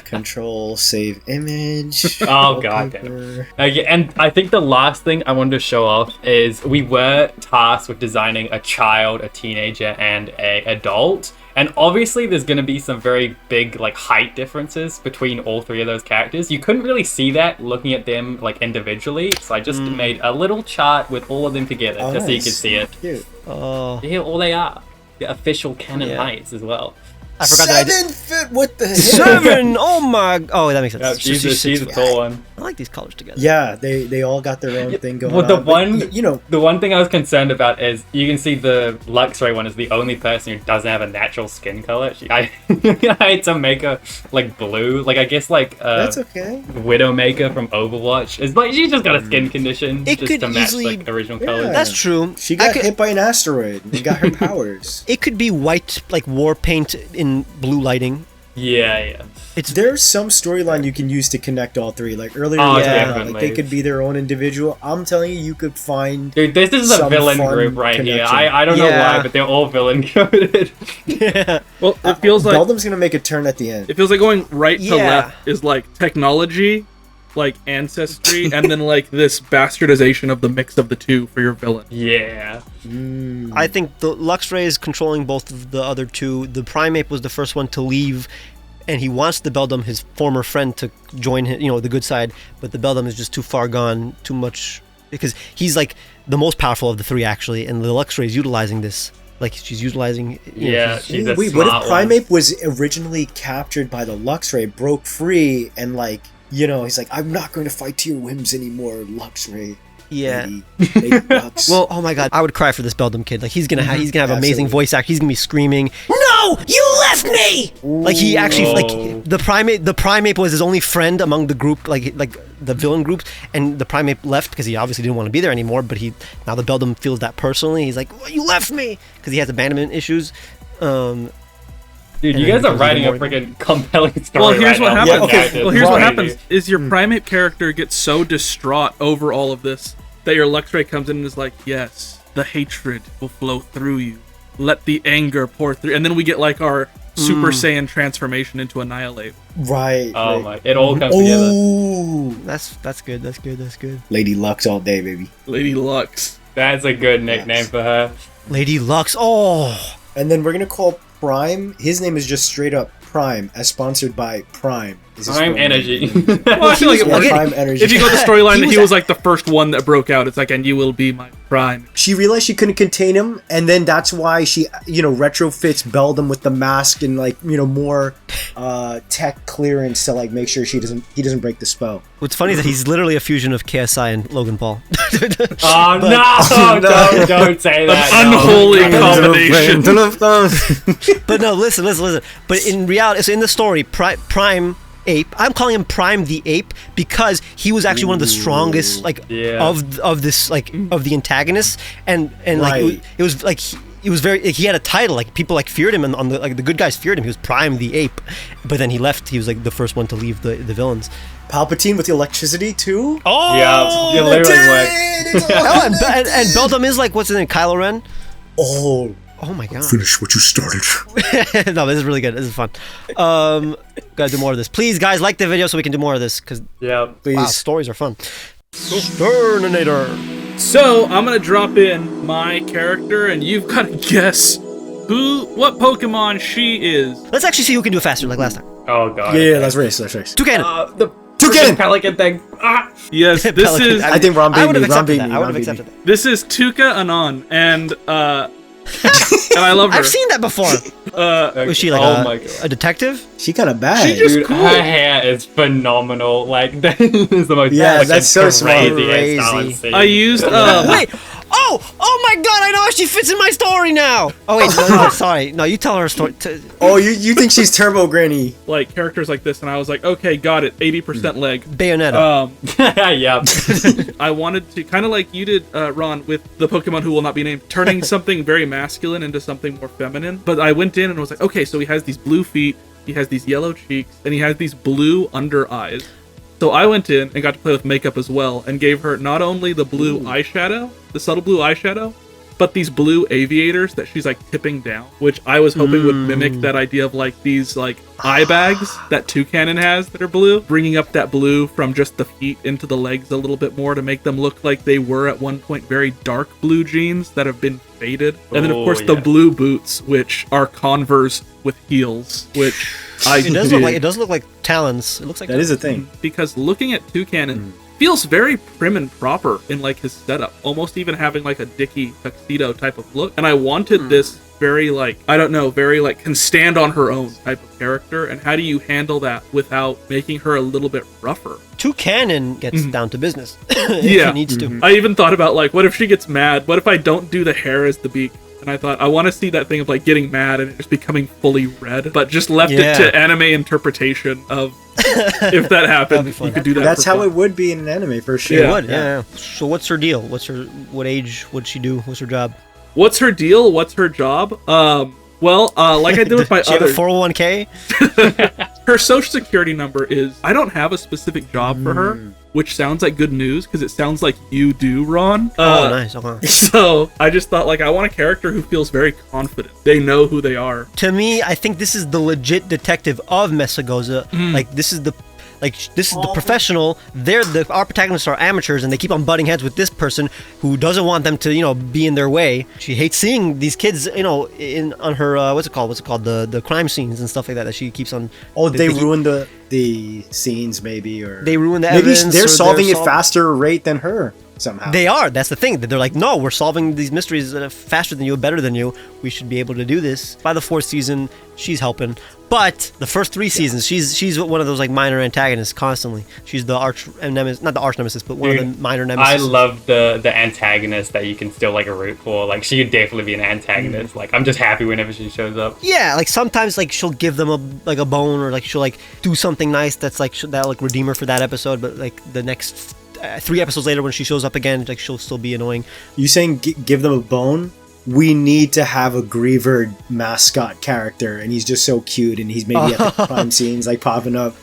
Control, save image. Oh god damn. Yeah, and I think the last thing I wanted to show off is we were tasked with designing a child, a teenager, and a adult. And obviously there's going to be some very big like height differences between all three of those characters. You couldn't really see that looking at them like individually, so I just made a little chart with all of them together just so you could see it. Cute. Oh, Here all they are. The official canon Yeah. heights as well. I forgot that. 7 foot. What the hell? 7. Oh my. Oh, that makes sense. Yeah, she's a tall one. I like these colors together. Yeah, they all got their own thing going Well, the on. one- but, you know, The one thing I was concerned about is you can see the Luxray one is the only person who doesn't have a natural skin color. I had to make her like blue. Like I guess like that's okay. Widowmaker from Overwatch is like she just got a skin condition It just could to match easily- like original Yeah. colors. That's true. She I got could- hit by an asteroid and got her powers. It could be white, like war paint in blue lighting. Yeah. There's some storyline you can use to connect all three. Like earlier, Oh, like they definitely. could be their own individual. I'm telling you, you could find. Dude, this is a Some villain fun group right here. connection. I don't know Yeah. why, but they're all villain coded. Well, it feels like Beldam's gonna make a turn at the end. it feels like going right to Yeah. left is like technology, like ancestry, and then like this bastardization of the mix of the two for your villain. Yeah. I think the Luxray is controlling both of the other two. The Primeape was the first one to leave, and he wants the Beldam, his former friend, to join him, the good side. But the Beldam is just too far gone, too much, because he's like the most powerful of the three actually, and the Luxray is utilizing this. Like she's utilizing. Yeah, she's a Wait, what smart if one. Primeape was originally captured by the Luxray, broke free, and like he's like, I'm not going to fight to your whims anymore, Luxray. Yeah. Lady Lux. Well, oh my god, I would cry for this Beldum kid. Like he's gonna have amazing voice act. He's gonna be screaming, "No, you left me!" Like he actually like the primate was his only friend among the group, like the villain group, and the primate left because he obviously didn't want to be there anymore. But now the Beldum feels that personally. He's like, well, "You left me," because he has abandonment issues. Dude, you guys are writing a freaking compelling story. Well, here's what happens. Yeah, okay. Well, here's what happens is your primate character gets so distraught over all of this that your Luxray comes in and is like, yes, the hatred will flow through you. Let the anger pour through. And then we get like our Super Saiyan transformation into Annihilate. Right. Oh my, it all comes together. Ooh. That's good. Lady Lux all day, baby. Lady Lux. That's a good nickname for her. Lady Lux. Oh. And then we're gonna call Prime. His name is just straight up Prime, as sponsored by Prime. Prime Energy. Well, I feel like Prime Energy. if you go to the storyline, he was like the first one that broke out. It's like, and you will be my prime. She realized she couldn't contain him, and then that's why she, retrofits Beldum with the mask and more tech clearance to like make sure he doesn't break the spell. What's funny is that he's literally a fusion of KSI and Logan Paul. Oh no! Don't say that. Unholy combination. But no, listen. But in reality, so in the story, Prime Ape, I'm calling him Prime the Ape because he was actually one of the strongest, of this, of the antagonists, and Right. it was like. It was he had a title, like people feared him, and the good guys feared him. He was Prime the Ape, but then he left. He was like the first one to leave the villains. Palpatine with the electricity too. Oh yeah, you literally went. and Beldum is like, what's his name, Kylo Ren? Oh my god. Finish what you started. No, this is really good. This is fun. Gotta do more of this. Please, guys, like the video so we can do more of this, because Please. wow, stories are fun. Sterninator. So I'm gonna drop in my character, and you've got to guess what Pokemon she is. Let's actually see who can do it faster, like last time. Oh god. Yeah, let's race. Toucannon. The Toucannon! pelican thing. Yes, this Pelican. is I think Ron I would beat have me. accepted that. I would have accepted that. this is Tuca Anon, and I love her. I've seen that before. Was she like a detective? She kind of bad. She just Dude, cool. her hair is phenomenal. Like that is the most that's so smart. crazy hairstyle I've seen. I used Wait. Oh my god, I know how she fits in my story now. Oh wait, no, sorry. No, you tell her story. Oh, you think she's Turbo Granny? like characters like this, and I was like, okay, got it. 80% leg. Bayonetta. Yeah. I wanted to kind of like you did, Ron, with the Pokemon who will not be named, turning something very masculine into something more feminine. But I went in and was like, okay, so he has these blue feet, he has these yellow cheeks, and he has these blue under eyes. So I went in and got to play with makeup as well, and gave her not only the blue eyeshadow, the subtle blue eyeshadow, but these blue aviators that she's like tipping down, which I was hoping would mimic that idea of like these like eye bags that Toucannon has that are blue, bringing up that blue from just the feet into the legs a little bit more to make them look like they were at one point very dark blue jeans that have been faded. And then of course the blue boots, which are Converse with heels, which it does look like talons. It looks like That is a thing. because looking at Toucannon feels very prim and proper in like his setup, almost even having like a Dickie tuxedo type of look. And I wanted this very like, I don't know, very like can stand on her own type of character. And how do you handle that without making her a little bit rougher? Toucannon gets down to business. Yeah. He needs to. I even thought about like, what if she gets mad? What if I don't do the hair as the beak? And I thought, I want to see that thing of like getting mad and it just becoming fully red, but just left it to anime interpretation of if that happened, you could do that. That's for how fun. it would be in an anime for sure. It would, yeah. So what's her deal? What age would she do? What's her job? What's her deal? What's her job? Well, like I did with my She have a other, 401k? her social security number is, I don't have a specific job for her, which sounds like good news because it sounds like you do, Ron. Oh, nice. Okay. So I just thought like I want a character who feels very confident. They know who they are. To me, I think this is the legit detective of Mesagoza. Like this is the professional. Our protagonists are amateurs, and they keep on butting heads with this person who doesn't want them to, be in their way. She hates seeing these kids, on her what's it called? The crime scenes and stuff like that she keeps on. Oh, they ruined the scenes maybe, or they ruin the maybe evidence. they're or solving it faster rate than her. somehow. They are. That's the thing. They're like, no, we're solving these mysteries faster than you, better than you. We should be able to do this. By the 4th season, she's helping. But the first 3 seasons, she's one of those like minor antagonists constantly. She's the arch nemesis, not the arch nemesis, but one of the minor nemesis. I love the antagonist that you can still like root for. Like she could definitely be an antagonist. Like I'm just happy whenever she shows up. Yeah, like sometimes like she'll give them a bone, or like she'll like do something nice that's like that'll like redeem her for that episode. But like the next 3 episodes later when she shows up again, like she'll still be annoying. You saying give them a bone? We need to have a Griever mascot character, and he's just so cute, and he's maybe at the crime scenes like popping up.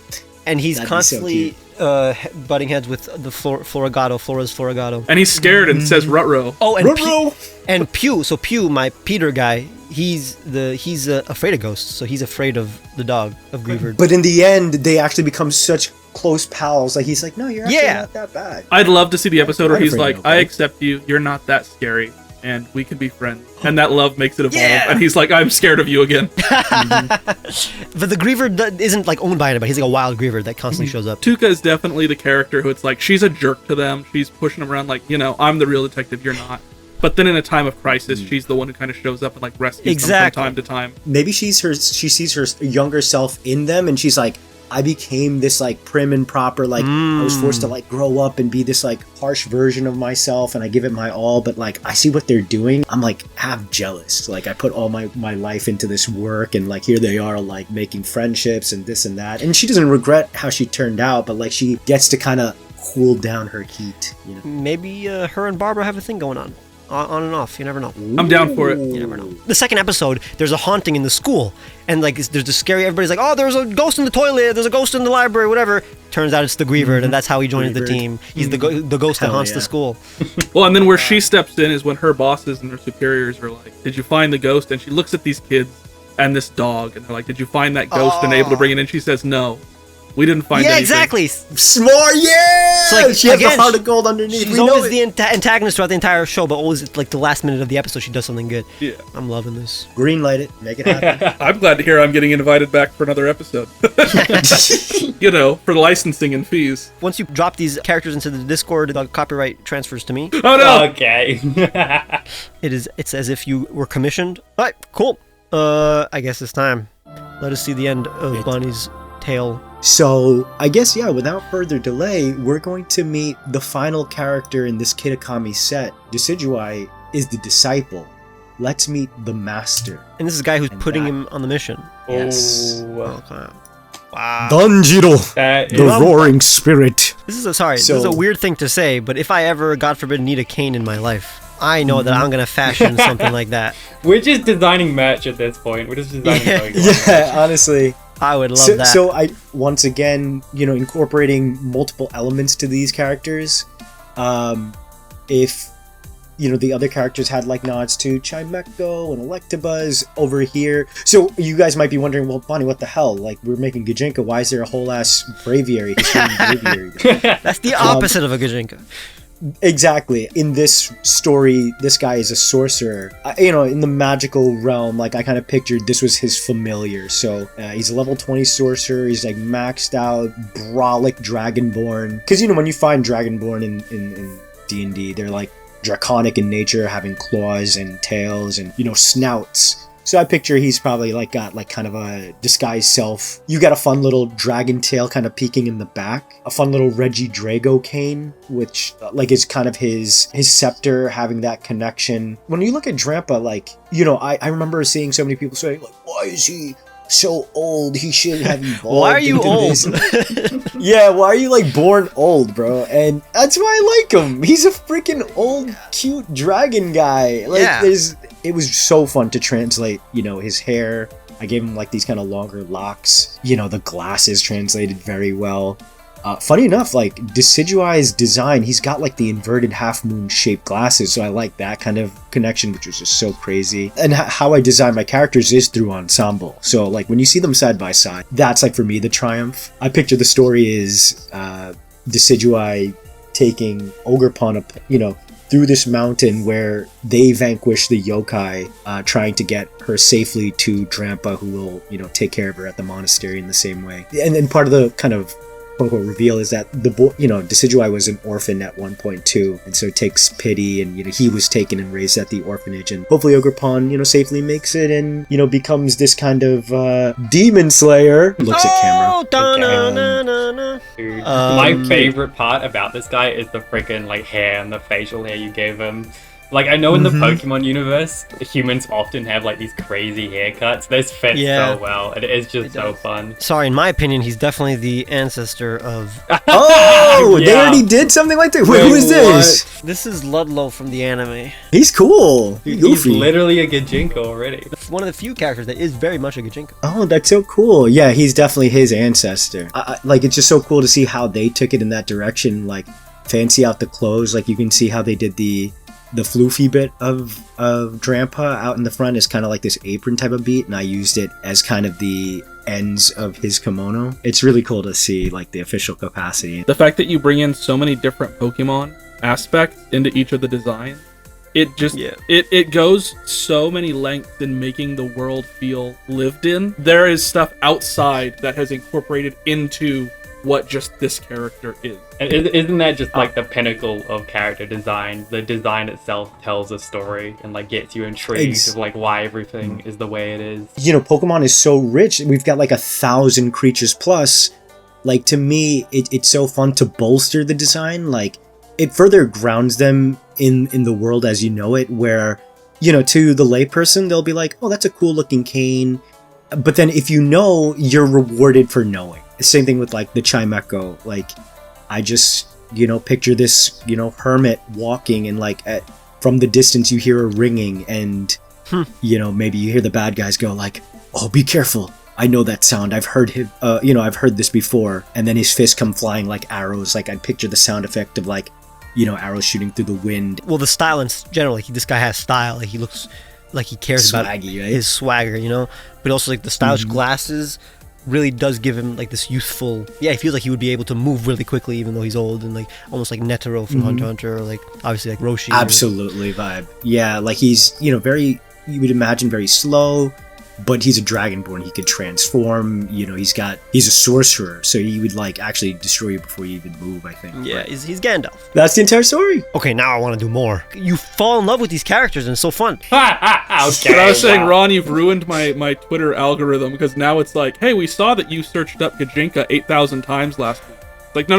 And he's constantly butting heads with the Flora's Floragato. And he's scared and says Rutrow. Oh, and Rutrow! And Pew. So Pew, my Peter guy, he's afraid of ghosts, so he's afraid of the dog of Griever. But in the end, they actually become such close pals. Like he's like, no, you're actually not that bad. I'd love to see the episode where he's like, afraid of I accept you. You're not that scary. And we can be friends. And that love makes it evolve. Yeah. And he's like, I'm scared of you again. But the Griever isn't like owned by anybody. He's like a wild Griever that constantly shows up. Tuca is definitely the character who it's like, she's a jerk to them. She's pushing them around like, I'm the real detective, you're not. But then in a time of crisis, she's the one who kind of shows up and like rescues them from time to time. Maybe she sees her younger self in them, and she's like, I became this like prim and proper, like I was forced to like grow up and be this like harsh version of myself, and I give it my all, but like I see what they're doing, I'm like half jealous. Like I put all my life into this work, and like here they are like making friendships and this and that, and she doesn't regret how she turned out, but like she gets to kind of cool down her heat, Maybe her and Barbara have a thing going on and off. You never know. I'm down for it. You never know. The second episode, there's a haunting in the school, and like there's the scary. Everybody's like, "Oh, there's a ghost in the toilet. There's a ghost in the library. Whatever." Turns out it's the Griever, and that's how he joins the team. He's the ghost that haunts the school. Well, and then where she steps in is when her bosses and her superiors are like, "Did you find the ghost?" And she looks at these kids and this dog, and they're like, "Did you find that ghost and able to bring it in?" She says, "No, we didn't find anything." Yeah, exactly. Smart, yeah! So, like, she has again, the heart of gold underneath. She's always the antagonist throughout the entire show, but always like the last minute of the episode, she does something good. Yeah. I'm loving this. Greenlight it. Make it happen. I'm glad to hear I'm getting invited back for another episode. For licensing and fees. Once you drop these characters into the Discord, the copyright transfers to me. Oh no! Okay. It's as if you were commissioned. All right, cool. I guess it's time. Let us see the end of Bonny's tale. So, I guess, without further delay, we're going to meet the final character in this Kitakami set. Decidueye is the disciple. Let's meet the master. And this is the guy who's putting him on the mission. Yes. Okay. Wow. Danjiro, the roaring spirit. This is a weird thing to say, but if I ever, God forbid, need a cane in my life, I know that I'm going to fashion something like that. We're just designing merch at this point. We're just designing Pokemon. Honestly. I would love that. So I, once again, incorporating multiple elements to these characters. If, the other characters had like nods to Chimecho and Electabuzz over here. So you guys might be wondering, well, Bonnie, what the hell? Like, we're making Gijinka. Why is there a whole ass braviary? That's the opposite of a Gijinka. Exactly. In this story, this guy is a sorcerer. In the magical realm, like I kind of pictured this was his familiar. So he's a level 20 sorcerer. He's like maxed out, brolic Dragonborn. Because when you find Dragonborn in D&D, they're like draconic in nature, having claws and tails and snouts. So I picture he's probably like got like kind of a disguised self. You got a fun little dragon tail kind of peeking in the back. A fun little Regidrago cane, which like is kind of his scepter, having that connection. When you look at Drampa, like, I remember seeing so many people saying like, why is he so old? He should have evolved. Why are you old? Yeah, why are you like born old, bro? And that's why I like him. He's a freaking old, cute dragon guy. Like, it was so fun to translate, his hair. I gave him like these kind of longer locks. The glasses translated very well. Funny enough, like Decidueye's design, he's got like the inverted half moon shaped glasses, so I like that kind of connection, which was just so crazy. And how I design my characters is through ensemble. So like when you see them side by side, that's like for me the triumph. I picture the story is Decidueye taking Ogerpon up, through this mountain where they vanquish the yokai, trying to get her safely to Drampa, who will, take care of her at the monastery in the same way. And then part of the kind of quote-unquote reveal is that the boy, Decidueye was an orphan at 1.2, and so it takes pity, and he was taken and raised at the orphanage, and hopefully Ogerpon, safely makes it and becomes this kind of demon slayer. Looks at camera. Dude, my favorite part about this guy is the freaking hair and the facial hair you gave him. I know in the Pokemon universe, humans often have these crazy haircuts. This fits so well. It is just so fun. Sorry, in my opinion, he's definitely the ancestor of... Oh, they already did something like that? Wait, who is this? This is Ludlow from the anime. He's cool. He's literally a Gijinka already. One of the few characters that is very much a Gijinka. Oh, that's so cool. Yeah, he's definitely his ancestor. It's just so cool to see how they took it in that direction. Fancy out the clothes. You can see how they did the floofy bit of Drampa out in the front is kind of this apron type of beat, and I used it as kind of the ends of his kimono. It's really cool to see the official capacity. The fact that you bring in so many different Pokemon aspects into each of the designs, it just it goes so many lengths in making the world feel lived in. There is stuff outside that has incorporated into what just this character is. And isn't that just the pinnacle of character design? The design itself tells a story and gets you intrigued of why everything is the way it is. Pokemon is so rich. We've got 1,000 creatures plus. To me, it's so fun to bolster the design. It further grounds them in the world as you know it, where to the layperson they'll be oh, that's a cool looking cane, but then if you're rewarded for knowing. Same thing with the Chimecho. I just picture this hermit walking, and from the distance you hear a ringing, and maybe you hear the bad guys go oh, be careful, I know that sound, I've heard him, I've heard this before, and then his fists come flying like arrows. I picture the sound effect of arrows shooting through the wind. Well, the style in general, this guy has style. He looks like he cares about his swagger, but also the stylish glasses really does give him this youthful. Yeah, he feels he would be able to move really quickly even though he's old, and almost like Netero from Hunter x Hunter, or obviously Roshi. Absolutely vibe. Yeah, he's very, you would imagine, very slow, but he's a Dragonborn. He could transform. He's a sorcerer, so he would actually destroy you before you even move, I think. Yeah, he's Gandalf. That's the entire story. Okay, now I want to do more. You fall in love with these characters and it's so fun. Okay, but I was saying, Ron, you've ruined my Twitter algorithm, because now it's hey, we saw that you searched up Gijinka 8,000 times last week. No.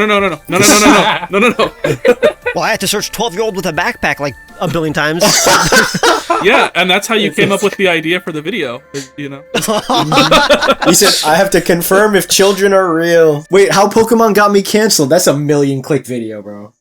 Well, I had to search 12-year-old with a backpack a billion times. Yeah, and that's how you came up with the idea for the video, He said, I have to confirm if children are real. Wait, how Pokemon got me canceled? That's a 1 million click video, bro.